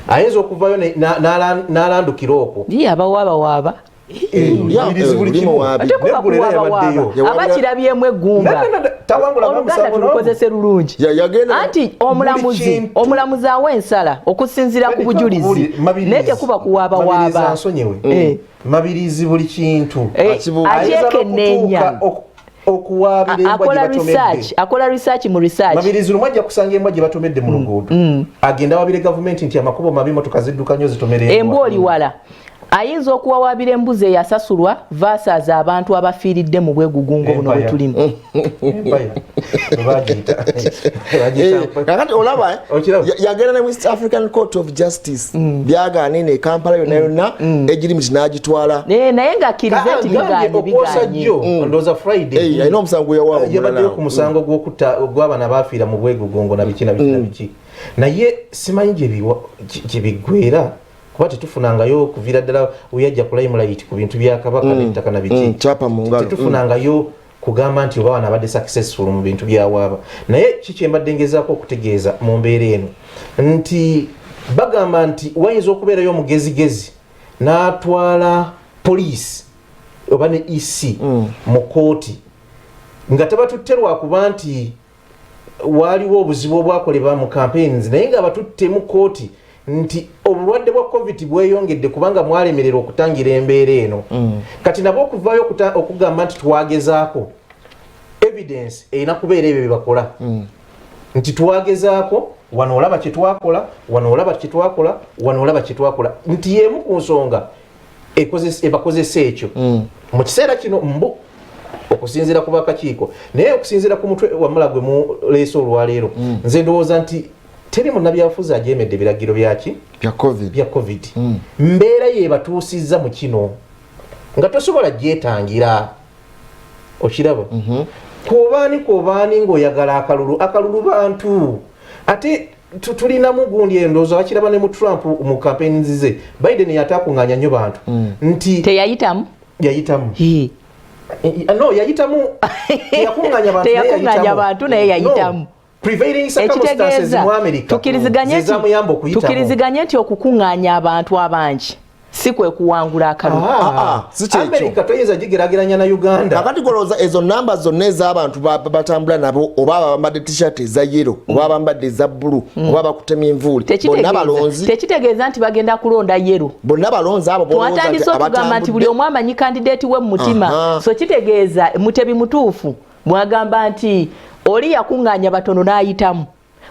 ayinza okuvaayo n'alandukira okwo abawaaba abakirabyemu eggumba oluganda tulukozese lulungi anti omulamuzi awa ensala okusinziira ku bujulizi naye tekuba kuwaabawaaba Mabirizi buli kintu ajekenneenya akola research mu research Mabirizi lumu ajja kusanga embwa gye batomedde mu luguudo agenda wabire gavumenti nti amakubo mabi motoka zidduka nnyo zitomere embwa oli wala ayinza okuwawabira embuzi eyasasulwa versus abantu abafiiridde mu bwegugungo buno bwe tulimu. Kakati olaba yagenda ne East African Court of Justice byagaane ne Kampala yonna ejiri mu kinagitwala naye ng'akkiriza nti biganye ndowooza Friday ayina omusango yabaddeyo ku musango gw'abaana baafiira mu bwegugungo na biki naye simanyi gye biggweera kuba tetufunangayo okuviira ddala weyajja ku limelight ku bintu bya kabaka n'ettaka na biki tetufunangayo kugamba nti oba wanabadde successful mu bintu byawaaba naye kiki embadde ngezaako okutegeeza mu mbeera eno nti bagamba nti wayinza okubeerayo omugezigezi n'atwala poliisi oba ne EC mu kooti nga tabatutte lwakuba nti waaliwo obuzibu obwakolebwa mu campaigns naye nga batutte mu kooti nti obulwadde bwa COVID bweyongedde kubanga mwalemerera okutangira embeera eno kati nabo okuvaayo okugamba nti twagezaako evidence erina kubeera ebyo byebakola nti twagezaako wano olaba kyetwakola wano olaba kyetwakola wano olaba kyetwakola nti yemu ku nsonga ebakozesa ekyo mu kiseera kino mbu okusinziira ku bakakiiko naye okusinziira ku mutwe wamala gwe muleese olwaleero nze ndowooza nti teri munnabyabufuzi ajeemedde biragiro bya covid mbeera yebatuusizza mu kino nga tosobola gyetangira okiraba kobaani ng'oyagala akalulu bantu ate tulinamu gundi endowooza bakiraba ne mu Trump mu campaigns ze Biden yatakuŋŋaanya nnyo bantu nti teyayitamu no yayitamu teyakuŋŋaanya bantu naye yayitamu prevailing circumstances mu America tukiriziganye nti okukuŋŋaanya abantu abangi si kwe kuwangula akalulu America toyinza gigeraageranya na Uganda kakati golooza ezo namba zonna ez'abantu batambula nabo oba bambadde t-shirt eza yero oba bambadde eza bbulu oba bakutemya envuuli bonna balonzi tekitegeeza nti bagenda kulonda yero bonna balonzi abo twatandise okugamba nti buli omu amanyi kandideeti we mu mutima so kitegeeza mutebi mutuufu mwagamba nti oli yakuŋŋaanya batono n'ayitamu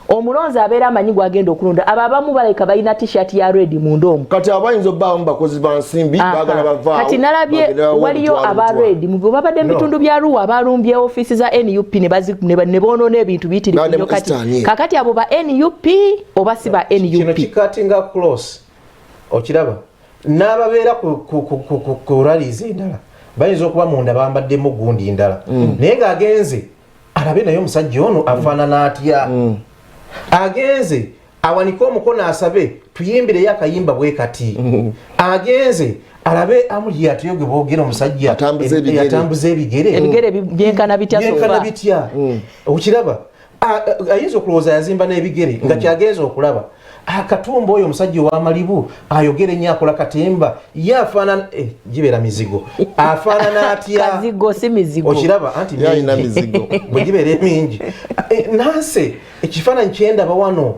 omulonzi abeera amanyi gwagenda okulonda abo abamu balabika balina t-shirt ya red munda omwo kati abayinza obbaawo mu bakozi ba nsimbi baagala bavaawo kati nalabye waliyo aba red mu babadde mu bitundu bya Arua abalumbye ofiisi za NUP ne boonoona ebintu biyitirivu nnyo kati kakati abo ba NUP oba si ba NUP kino kikatinga close okiraba n'ababeera ku rallies endala bayinza okuba munda bambaddemu gundi ndala naye ng'agenze alabe naye omusajja ono afaanana atya agenze awanike omukono asabe tuyimbireyo akayimba bwe kati agenze alabe amuli yatuyoge boogera omusajja yatambuza ebigere byenkana bitya okiraba ayinza okulowooza yazimba n'ebigere nga kyagenza okulaba akatumba oyo omusajja ow'amalibu ayogere nnyo akola katemba ye afaanana gibeera mizigo afaanana atya okiraba anti mizigo bwe gibeera emingi nanse ekifaananyi kyendaba wano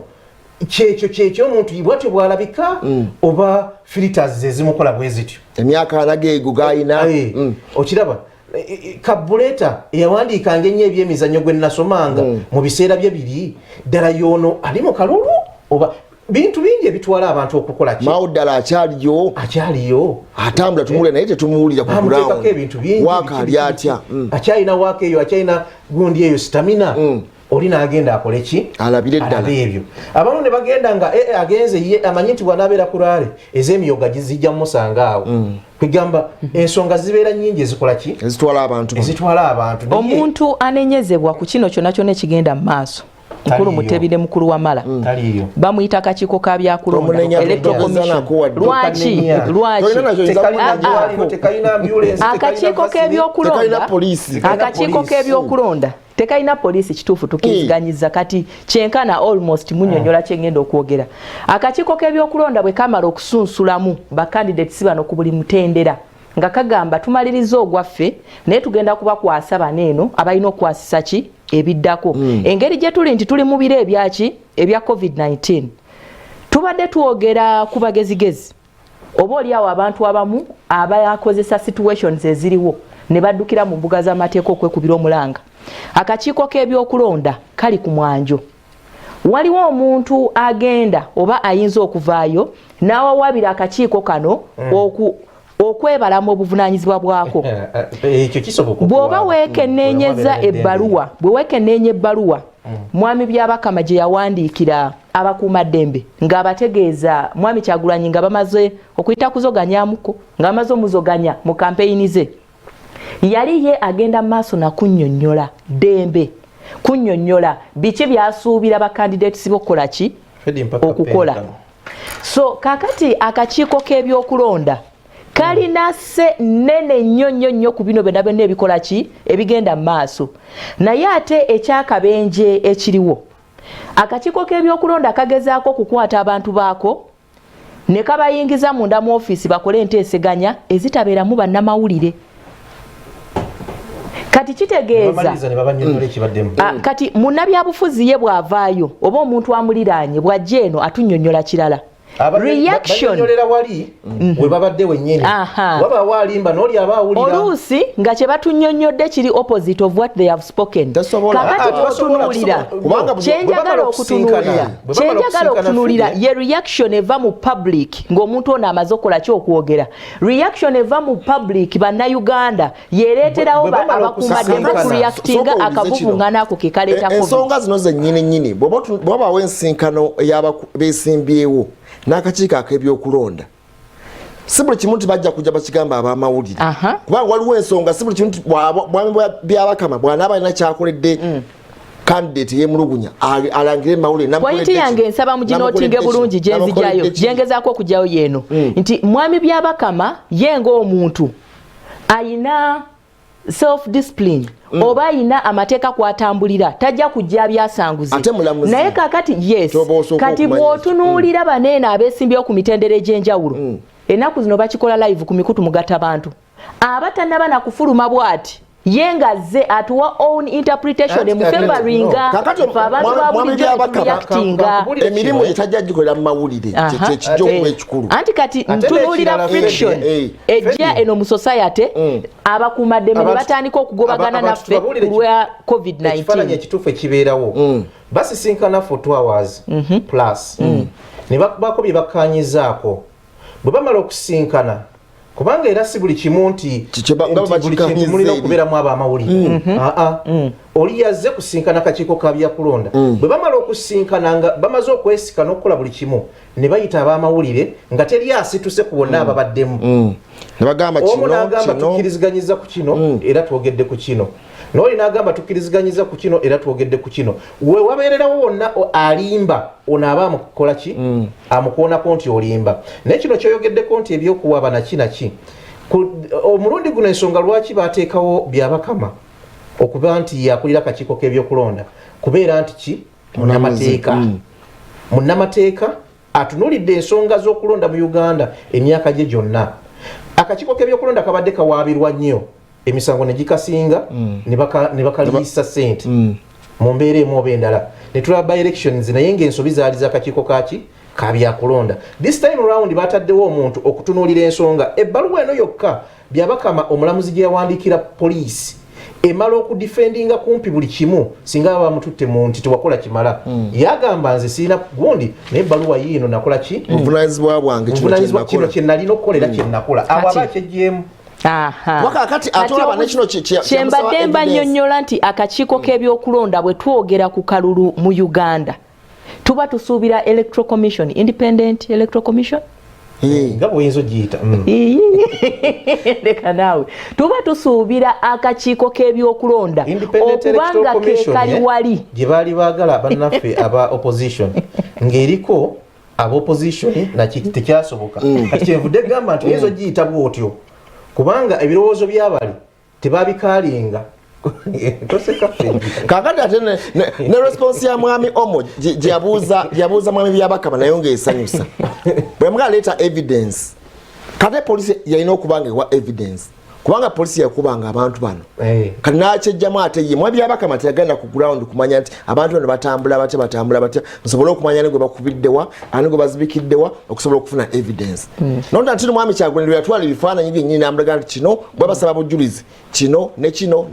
kyekyo omuntu bwatyo bwalabika oba filters zezimukola bwe zityo emyaka alageego gayina okiraba kabuleta eyawandiikanga ennyo ebyemizannyo gwe nasomanga mu biseera bye biri ddala y'ono ali mu kalulu oba bintu bingi ebitwala abantu okukola ki mawuddala akyaliyo atambula tumule naye tetumuwulira ku ground ebintu bingi waaka ali atya akyalina waaka eyo akyalina gundi eyo stamina oli n'agenda akole ki alabire ddala ebyo abamu ne bagenda nga agenze ye amanyi nti bw'anaabeera ku laale ez'emiyoga zijja musanga awo kwegamba ensonga zibeera nnyingi ezikola ki ezitwala abantu omuntu anenyezebwa ku kino kyonna kyonna ekigenda mu maaso mukulu Mutebire mukulu wa mala bamuyita akakiiko ka byakulonda lwaki akakiiko k'ebyokulonda tekalina poliisi kituufu tukiziganyiza kati kyenkana almost munyonyola kyengenda okwogera akakiiko k'ebyokulonda bwe kamala okusunsulamu bakandidates bano ku buli mutendera nga kagamba tumaliriza ogwaffe naye tugenda kubakwasa baneeno abalina okwasisa ki ebiddako engeri gye tuli nti tuli mu biro ebyaki ebya COVID-19 tubadde twogera ku bagezigezi oba oliawo abantu abamu abakozesa situations eziriwo ne baddukira mu mbuga z'amateeka okwekubira omulanga akakiiko k'ebyokulonda kali ku mwanjo waliwo omuntu agenda oba ayinza okuvaayo n'awawabira akakiiko kano okwebalamu obuvunaanyizibwa bwako. Bw'oba weekennenyeza ebbaluwa, bwe weekenneenya ebbaluwa mwami Byabakama gye yawandiikira abakuumaddembe ng'abategeeza mwami Kyagulanyi nga bamaze okuyita kuzoganyamuko, ng'amaze omuzoganya mu kampeyini ze, yali ye agenda mu maaso nakunnyonnyola ddembe, kunnyonnyola biki byasuubira bakandidates b'okukola ki okukola. So kakati akakiiko k'ebyokulonda kalina se nene nnyo ku bino byonna byonna ebikola ki ebigenda mu maaso. Naye ate ekyakabenje ekiriwo, akakiiko k'ebyokulonda kagezaako okukwata abantu baako ne kabayingiza munda mu ofiisi bakole enteeseganya ezitabeeramu bannamawulire. Kati kitegeeza kati munnabyabufuzi ye bw'avaayo oba omuntu amuliraanye bw'ajja eno atunnyonnyola kirala. Reaction wali we babadde wennyini waba walimba n'oli abaawulira oluusi nga kye batunnyonnyodde kiri opposite of what they have spoken. Kakati otunuulira kyenjagala okutunuulira ye reaction eva mu public ng'omuntu ono amaze okukola ki okwogera. Reaction eva mu public bannayuganda yeereeterawo abakuumaddembe kureactinga akavuvuŋŋana ako ke kaleeta ensonga zino zennyini bw'obaawo ensinkano ey'abeesimbyewo n'akakiiko ak'ebyokulonda, si buli kimu nti bajja kujja bakigamba ab'amawulire, kubanga waliwo ensonga. Si buli kimu nti mwami Byabakama bw'anaaba alina kyakoledde candidate yemulugunya alangire mawulire. Pointi yange nsaba muginotinge bulungi gyenzijayo gyengezaako okugyayo yeeno nti mwami Byabakama ye ng'omuntu ayina self discipline oba ayina amateeka kwatambulira tajja kujja byasanguzi. Naye kakati yes kati bw'otunuulira baneeno abeesimbyewo ku mitendera egy'enjawulo ennaku zino bakikola live ku mikutu mugatta bantu abatannaba na kufuluma bw'ati ye ngazze atuwa own interpretation emufevaringa abantu babulijjo reactinga emirimu etajja gikolera mu mawulire kyekijja okuba ekikulu. Anti kati ntunuulira friction ejja eno mu society abakuumaddembe ne batandika okugobagana naffe ku lwa COVID-19. Ekifaananyi ekituufu ekibeerawo basisinkana for 2 hours plus ne bakubako bye bakkaanyizaako bwe bamala okusinkana, kubanga era si buli kimu nti buli kintu mulina okubeeramu ab'amawulire. Oli yazze kusinkana akakiiko ka byakulonda, bwe bamala okusinkana nga bamaze okwesika n'okukola buli kimu ne bayita ab'amawulire nga teri asituse ku bonna ababaddemu. Omu n'agamba tukkiriziganyiza ku kino era twogedde ku kino, n'oli n'agamba tukkiriziganyiza ku kino era twogedde ku kino. We wabeererawo wonna alimba ono aba amukola ki amukoonako nti olimba. Naye kino kyoyogeddeko nti ebyokuwaba naki omulundi guno ensonga lwaki bateekawo Byabakama okuba nti yakulira akakiiko k'ebyokulonda kubeera nti ki munnamateeka atunuulidde ensonga z'okulonda mu Uganda emyaka gye gyonna. Akakiiko k'ebyokulonda kabadde kawaabirwa nnyo, emisango ne gikasinga ne bakaliisa ssente mu mbeera emu oba endala ne tulaba by elections naye ng'ensobi zaali z'akakiiko ka byakulonda. This time around bataddewo omuntu okutunuulira ensonga. Ebbaluwa eno yokka Byabakama omulamuzi gye yawandiikira poliisi emala okudifendinga kumpi buli kimu singa baba bamututte mu nti tewakola kimala. Yagamba nze sirina gundi naye ebbaluwa yiino nakola ki obuvunaanyizibwa bwange kino kye nalina okukolera kye nakola. Abo aba kyeggyemu wakakati atolaba nekino kyembadde mbannyonnyola nti akakiiko k'ebyokulonda bwe twogera ku kalulu mu Uganda tuba tusuubira electoral commission, independent electoral commission nga bw'oyinza ogiyita leka naawe tuba tusuubira akakiiko k'ebyokulonda okubanga ke kali wali gye baali baagala bannaffe aba opposition ng'eriko aba opposition tekyasoboka. Kati kyenvudde gamba nti oyinza ogiyita bw'otyo kubanga ebirowoozo by'abali tebabikaalinga. Kakati ate ne response ya mwami Omo gyabuuza mwami Byabakama nayo ng'esanyusa bwe mugaleeta evidence. Kate poliisi yalina okubanga ewa evidence kubanga poliisi yakubanga abantu bano kati n'akyejjamu ate ye mwami Byabakama teyagenda ku ground kumanya nti abantu bano batambula batya nsobole okumanya ne gwe bakubiddewa ani gwe bazibikiddewa okusobola okufuna evidence. Nonda nti mwami Kyagulanyi lwe yatwala ebifaananyi byennyini n'amulaga nti kino bwe basaba bujulizi kino ne kino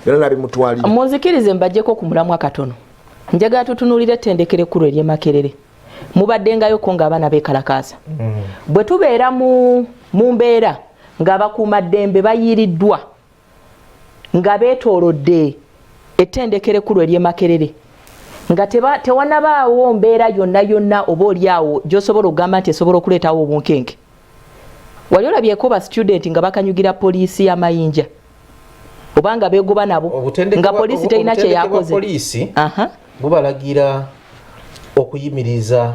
byonna nabimutwalira. Munzikirize mbajjeko ku mulamwa katono. Njagala tutunulire ettendekero ekkulu ery'e Makerere. Mubaddengayo ko ng'abaana beekalakaasa. Bwe tubeera mu mbeera ng'abakuumaddembe bayiiriddwa nga beetoolodde ettendekero ekkulu ery'e Makerere nga tewanabaawo mbeera yonna oba oliawo gy'osobola okugamba nti esobola okuleetawo obunkenke. Wali olabyeko ba student nga bakanyugira poliisi y'amayinja oba nga beegoba nabo nga poliisi terina kye yakoze. Poliisi bubalagira okuyimiriza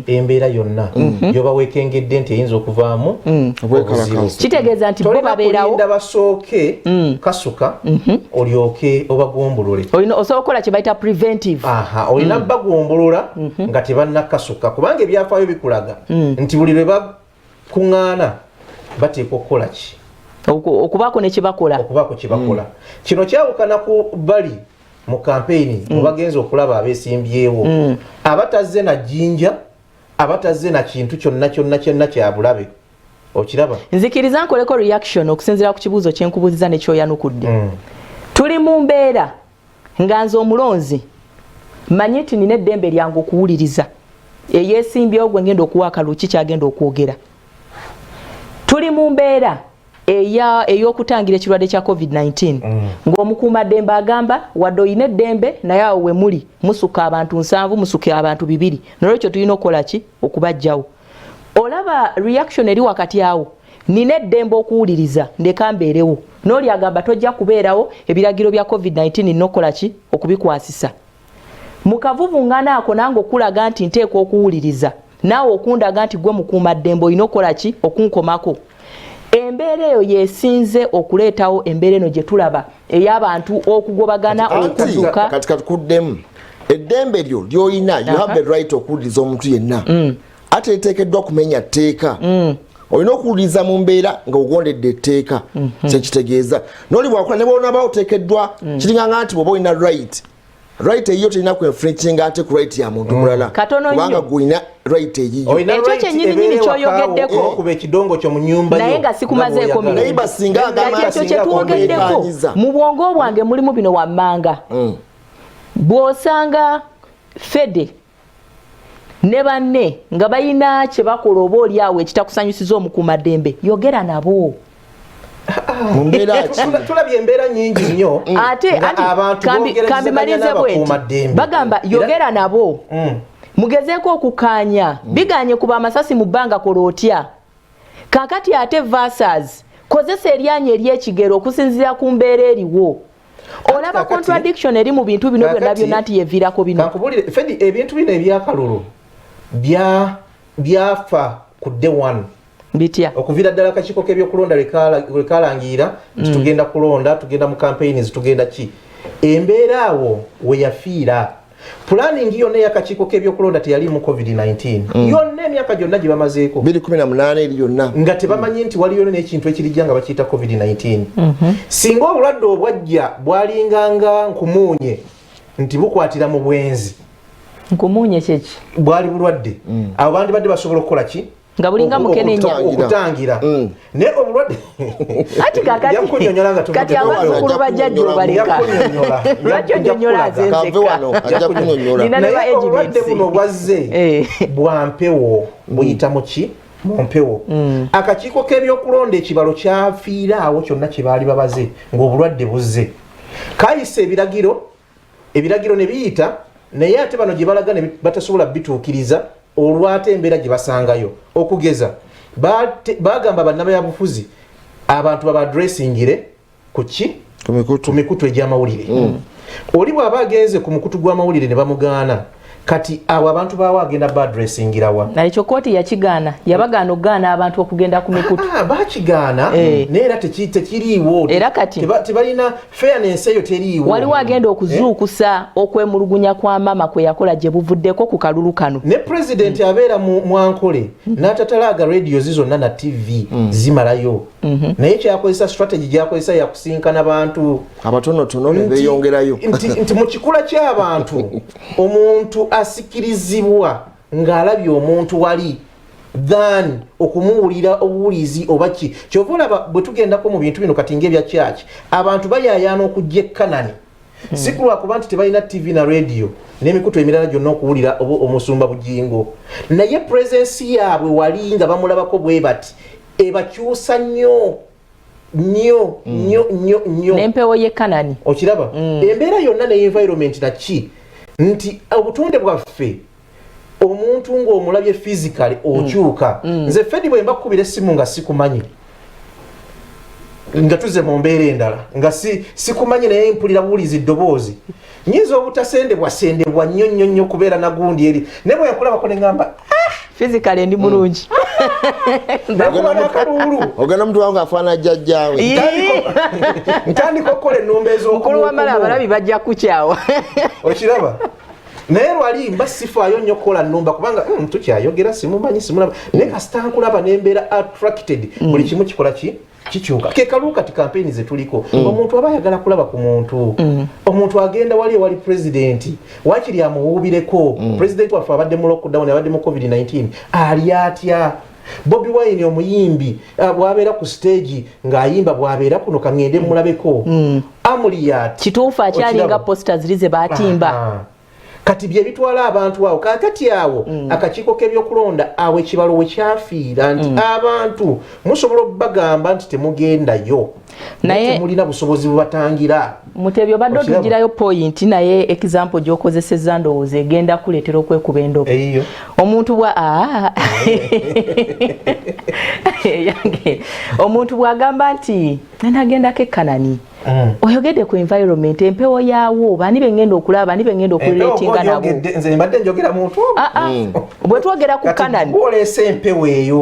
embeera yonna gyoba weekengedde nti eyinza okuvaamu obuzibu. Kitegeeza nti bo babeerawo tolinda basooke kasuka olyoke obagombulule. Osobola okukola kye bayita preventive. Olina bagombulula nga tebannakasuka kubanga ebyafaayo bikulaga nti buli lwe bakuŋŋaana bateekwa okukola ki? Okubaako ne kibakola. Kino kyawukana ku bali mu campaign mubagenza okulaba abesimbyewo abatazze na jinja abatazze na kintu kyonna kya bulabe. Okiraba? Nzikiriza nkoleko reaction okusinziira ku kibuuzo kyenkubuuziza ne kyoyanukudde. Tuli mu mbeera nga nze omulonzi manyi nti nina eddembe lyange okuwuliriza eyeesimbyewo gwe ngenda okuwa akalulu kyagenda okwogera. Tuli mu mbeera ey'okutangira ekirwadde kya COVID-19 ng'omukuumaddembe agamba wadde oyina eddembe naye awo we muli musuka abantu 7 musuke abantu 2 nolwekyo tulina okukola ki? Okubajjawo. Olaba reaction eri wakati awo nina eddembe okuwuliriza ndeka mbeerewo n'oli agamba tojja kubeerawo ebiragiro bya COVID-19 n'okola ki? Okubikwasisa. Mu kavuvuŋŋaana ako nange okulaga nti nteekwa okuwuliriza naawe okundaga nti gwe mukuumaddembe olina okukola ki? Okunkomako. Embeera eyo yesinze okuleetawo embeera eno gye tulaba ey'abantu okugobagana okuzuka. Kati kuddemu eddembe lyo ly'olina you have the right okuwuliriza omuntu yenna ate liteekeddwa kumenya tteeka. Olina okuwuliriza mu mbeera nga ogondedde etteeka kyekitegeeza n'oli bwakola ne bw'onaba oteekeddwa kiringanga nti bw'oba olina right eyiyo terina kwenfringinga ate ku right ya muntu mulala kubanga gwina right eyiyo ekyo kyennyini kyoyogeddeko okuba ekidongo kyo mu nnyumba yo naye nga sikumazeeko naye basinga agamba ekyo kyetwogeddeko mu bwongo bwange mulimu bino wammanga bw'osanga Fede ne banne nga balina kye bakola oba oli awo ekitakusanyusiza omukuumaddembe yogera nabo. Tulabye embeera nnyingi nnyo ate kambi malize bweti bagamba yogera nabo mugezeeko okukaanya biganye kuba amasasi mu bbanga kola otya kakati ate versus kozesa eryanyi ery'ekigero okusinziira ku mbeera eriwo. Olaba contradiction eri mu bintu bino byonna nti yeviirako bino. Kankubulire Fedi ebintu bino ebyakalulu byafa ku day one. Bitya okuviira ddala akakiiko k'ebyokulonda lwekalangiira nti tugenda kulonda tugenda mu campaigns tugenda ki embeera awo we yafiira. Planning yonna y'akakiiko k'ebyokulonda teyali mu COVID-19 yonna emyaka gyonna gye bamazeeko 2018 eri yonna nga tebamanyi nti waliyo n'ekintu ekirijja nga bakiyita COVID-19. Singa obulwadde obwajja bwalinganga nkumuunye nti bukwatira mu bwenzi nkumuunye kyeki bwali bulwadde abo bandibadde basobola okukola ki? Nga bulinga mukenenya okutangira ne obulwadde ati kakati kati abazukulu bajjajja obaleka lwakyo nnyonnyola azenzeka naye obulwadde buno bwazze bwampewo buyita mu ki mu mpewo. Akakiiko k'ebyokulonda ekibalo kyafiira awo kyonna kye baali babaze ng'obulwadde buzze kayise ebiragiro ne biyita naye ate bano gye balaga ne batasobola bituukiriza olwate embeera gye basangayo okugeza bagamba bannabyabufuzi abantu babadressingire ku ki? Ku mikutu egy'amawulire. Oli bw'aba agenze ku mukutu gw'amawulire ne bamugaana kati abo abantu baawo agenda badressingirawa ekyo kooti yakigaana yabagaana okugaana abantu okugenda ku mikutu bakigaana naye era tekiriiwo era kati tebalina fairness eyo teriiwo waliwo agenda okuzuukusa okwemulugunya kwa mama kwe yakola gye buvuddeko ku kalulu kano ne president abeera mu Ankole n'atatalaaga radio zizonna na TV zimalayo naye kyakozesa strategy gyakozesa yakusinkana bantu abatonotono ne beeyongerayo nti mu kikula ky'abantu omuntu asikirizibwa ng'alabye omuntu wali than okumuwulira obuwulizi oba ki kyova olaba bwe tugendako mu bintu bino kati ng'ebya church abantu bayayaana okujja e Kanani sikulwa kuba nti tebalina TV na radio n'emikutu emirala gyonna okuwulira omusumba Bujingo naye presence yaabwe wali nga bamulabako bwe bati ebakyusa nnyo n'empewo ye Kanani okiraba embeera yonna ne environment naki nti obutonde bwaffe omuntu ng'omulabye physically okyuka nze Fedi bwe mbakubira essimu nga sikumanyi nga tuze mu mbeera endala nga sikumanyi naye mpulira buulizi ddoboozi nyinza obutasendebwa nnyo kubeera na gundi eri ne bwe yakulabako ne ngamba physically ndi mulungi ogenda muntu wange afaana jjajjaawe ntandika okukola ennumba mukulu wamala abalabi bajja kukyawa okiraba naye lwali mba sifaayo nnyo kukola nnumba kubanga tukyayogera simumanyi simulaba naye kasita nkulaba nembeera attracted buli kimu kikola kikyuka kekaluuka kati kampeyini zetuliko omuntu aba ayagala kulaba ku muntu omuntu agenda wali ewali pulezidenti wakiri amuwuubireko pulezidenti waffe abadde mu lockdown abadde mu covid-19 ali atya Bobi Wine omuyimbi bwabeera ku stage ng'ayimba bwabeera kuno kangende mulabeko Amuriat kituufu akyalinga posters lize batimba kati bye bitwala abantu awo kakati awo akakiiko k'ebyokulonda awo ekibalo we kyafiira nti abantu musobola okubagamba nti temugendayo naye mulina busobozi bubatangira Mutebyo badde otugirayo point naye example gy'okozesezza ndowooza egenda kuleetera okwekuba endobo omuntu bwa yange omuntu bw'agamba nti nagendako Kanani oyogedde ku environment empewo yaawo bani bengenda okulaba bani bengenda okuleetinga nabo nze mbadde njogera muntu bwe twogera ku Kanani oleese empewo eyo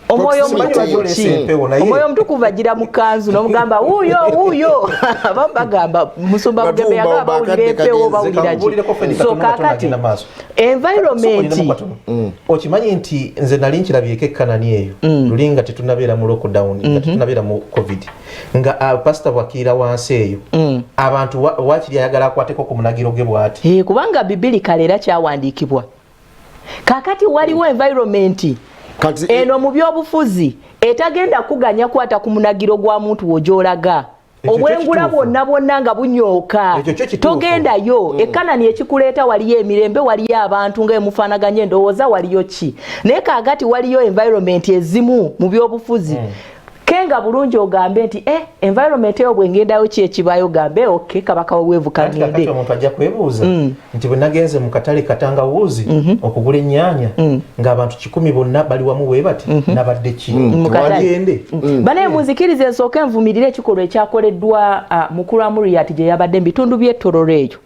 omwoyo omutukuvu agira mu kanzu n'omugamba wuuyo bagamba musumba Bugembe yagamba bawulira empewo bawulira ki so kakati environment okimanyi nti nze nali nkirabyeko Kanani eyo luli nga tetunabeera mu lockdown nga tetunabeera mu covid nga pasita bwakiira wansi eyo abantu wakiri ayagala akwateko ku munagiro ge bw'ati kubanga bibiri kale era kyawandiikibwa kakati waliwo environment eno mu byobufuzi etagenda kuganya kwata ku munagiro gwa muntu wojolaga obwengula bwonna nga bunyooka togendayo Kanani ekikuleeta waliyo emirembe waliyo abantu ng'emufaanaganya endowooza waliyo ki naye kaagati waliyo environment ezimu mu byobufuzi kenga bulungi ogambe nti environment eyo bwengendayo ki ekibayo gambe okay kabaka weevu kangende omuntu ajja kwebuuza nti bwe nagenze mu katale katangawuuzi okugula ennyaanya ng'abantu 10 bonna bali wamu bwe bati nabadde ki wagende banaye munzikirize nsooke envumirire ekikolwa ekyakoleddwa mukulu Amuriat gye yabadde mu bitundu by'Ettororo eyo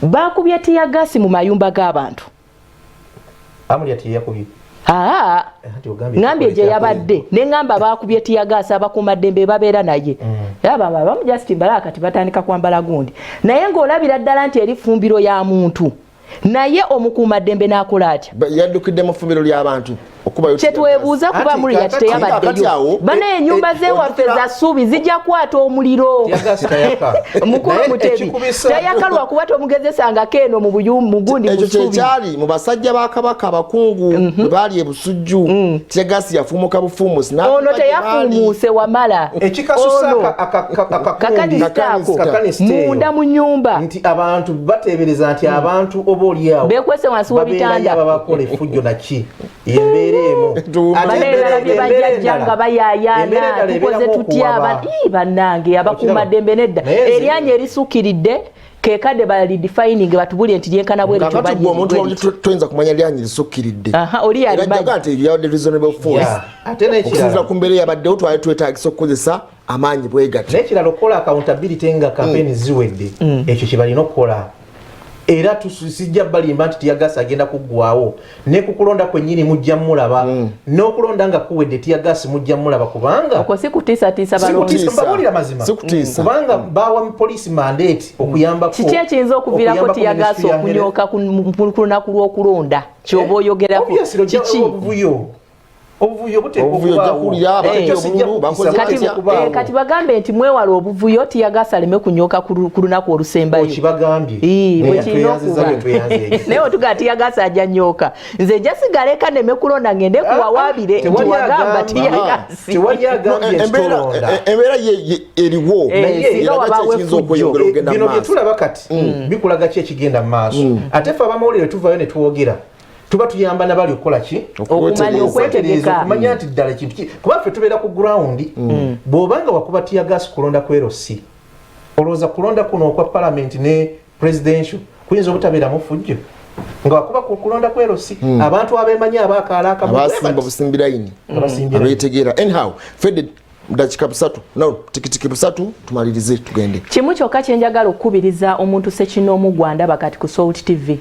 baakubye tiyagasi mu mayumba g'abantu Amuriat yakubye ngambye gye yabadde neŋŋamba baakubye tiyagasa abakuumaddembe babeera naye abamu Justin Baraka kati batandika kwambala gundi naye ng'olabira ddala nti eri fumbiro ya muntu naye omukuumaddembe n'akola atya yaddukidde mu fumbiro ly'abantu kyetwebuuza kuba Amuriat teyabaddeyo banaye ennyumba z'ewaffe za ssuubi zijja kwata omuliro mukulu Mutebi tayaka lwakuba tomugezesangako eno mu gundi ekyo kyekyali mu basajja ba Kabaka abakungu bwe baali e Busujju tiyagasi yafumuka bufumusi ono teyafuumuuse wamala kakanistaako munda mu nnyumba nti abantu bateebereza nti abantu oba oliawo beekwese wansi w'ebitanda babakola effujjo naki bajjanga bayayaana tukoze tutya bannange abakuumaddembe nedda eryanya erisukiridde kekadde balidefining batubulye nti lyenkana bwe lityo bali omuntu toyinza kumanya lyanya lisukkiridde oli yajaga nti yawde reasonable force ate n'ekirala ku mbeera yabaddewo twali twetaagisa okukozesa amaanyi bwe gati n'ekirala okukola accountability nga campaign ziwedde ekyo kye balina okukola era tusijja balimba nti tiyagasa agenda kuggwawo ne kukulonda kwennyini mujja mulaba n'okulonda nga kuwedde tiyagasi mujja mulaba kubanga okwo si kutiisatiisa balonda mazima kubanga bawa police mandate okuyambako kiki ekiyinza okuviirako tiyagasi okunyooka ku lunaku lw'okulonda kyoba oyogerako kiki obuvuyo buteekwa kati bagambe nti mwewala obuvuyo tiyagasa aleme kunyoka ku lunaku olusembayo naye otuga tiyagasa ajja nyoka nze jasigala eka neme kulonda ngende kuwawaabire nti wagamba tiyagasi embeera eriwo bino byetulaba kati bikulaga ki ekigenda mu maaso ate ffe abamawulire tuvayo ne twogera tuba tuyamba nabali okukola ki okwetegeka okumanya nti ddala ekintu ki kuba ffe tubeera ku ground bw'obanga wakuba tiyagasi kulonda ku LC olowooza kulonda kuno okwa parliament ne presidential kuyinza obutabeeramu fujjo nga wakuba kulonda ku LC abantu abeemanyi abaakaala abasimba busimbilayini abeetegeera anyhow fedde dakika busatu tikitiki busatu tumalirize tugende kimu kyokka kyenjagala okukubiriza omuntu Ssekinomu Gwandaba kati ku Salt TV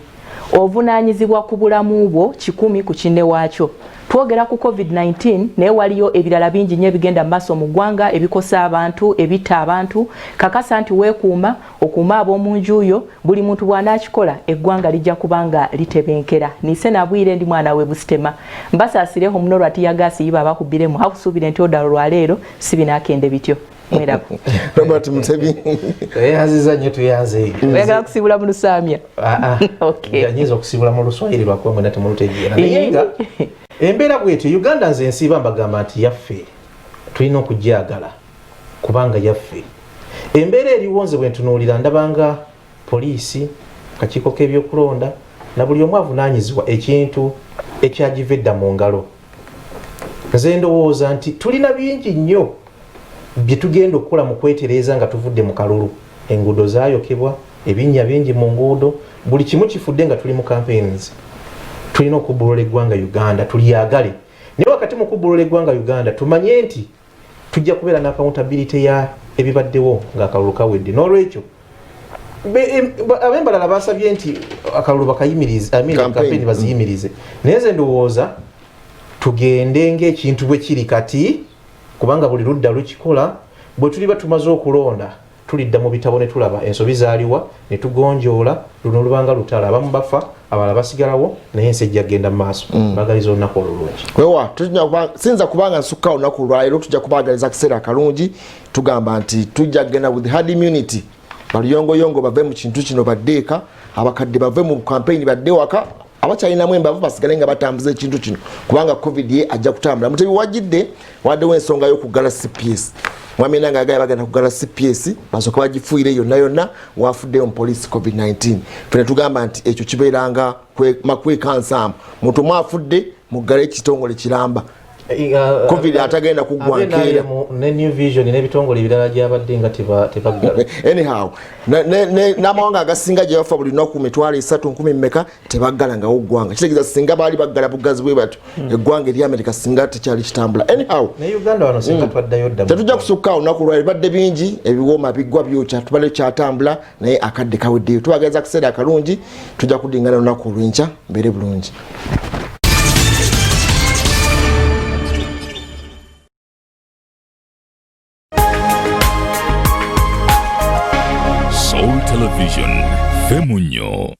ovunaanyizibwa ku bulamu bwo 100 ku kinne waakyo twogera ku COVID-19 naye waliyo ebirala bingi nnyo ebigenda mu maaso mu ggwanga ebikosa abantu ebitta abantu kakasa nti weekuuma okuuma ab'omu nju yo buli muntu bw'anaakikola eggwanga lijja kubanga litebenkera nise nabwire ndi mwana we Busitema mbasaasireho muno lwatiyagasi yiba abakubbiremu hakusuubire nti odalo lwaleero si binaakende bityo mwerabu Robert Mutebi tuyanziza nnyo tuyanze oyagala kusibula mu Lusamya nyiza okusibula mu Luswayiri lwakuba mwena temulutegeera naye nga embeera bwetyo Uganda nze ensiiba mbagamba nti yaffe tulina okujjagala kubanga yaffe embeera eriwonze bwe ntunuulira ndabanga poliisi akakiiko k'ebyokulonda na buli omu avunaanyizibwa ekintu ekyagiva edda mu ngalo nze ndowooza nti tulina bingi nnyo bye tugenda okukola mu kwetereeza nga tuvudde mu kalulu enguudo zaayokebwa ebinnya bingi mu nguudo buli kimu kifudde nga tuli mu campaigns tulina okubbulula eggwanga Uganda tulyagale naye wakati mu kubbulula eggwanga Uganda tumanye nti tujja kubeera n'accountability ya ebibaddewo ng'akalulu kawedde n'olwekyo ab'embalala basabye nti akalulu bakayimirize campaign baziyimirize naye nze ndowooza tugende ng'ekintu bwe kiri kati kubanga buli ludda lukikola bwe tuliba tumaze okulonda tulidda mu bitabo ne tulaba ensobi zaaliwa ne tugonjoola luno lubanga lutala abamu bafa abalala basigalawo naye ensi ejja kgenda mu maaso bagaliza olunaku olulungi wewa sinza kubanga nsukka olunaku lwaleero tujja kubagaliza akaseera akalungi tugamba nti tujja kgenda with hard immunity baluyongoyongo bave mu kintu kino baddeeka abakadde bave mu campaign badde waka abakyalinamu embavu basigale nga batambuza ekintu kino kubanga covid ye ajja kutambula Mutebi wajidde waddewo ensonga y'okugala CPS mwami nanga agaya bagenda kugala CPS basooka bagifuire yonna wafuddeyo mu police COVID-19 fene tugamba nti ekyo kibeeranga makwekansamu muntu mwafudde mugale ekitongole kiramba covid atagenda kugwankeera ne new vision n'ebitongole ebirala gyabadde nga tebaggala anyhow n'amawanga agasinga gye bafa buli lunaku 3,000 mmeka tebaggala nga oggwanga kitegeeza singa baali baggala bugazi bwe batyo eggwanga eri America singa tekyali kitambula anyhow ne Uganda wano singa twaddayo dda tetujja kusukka olunaku lwali badde bingi ebiwooma biggwa byokya tubale kyatambula naye akadde kaweddeyo tubageza akaseera akalungi tujja kudingana olunaku olw'enkya mbeere bulungi. Soul Television, Femunyo.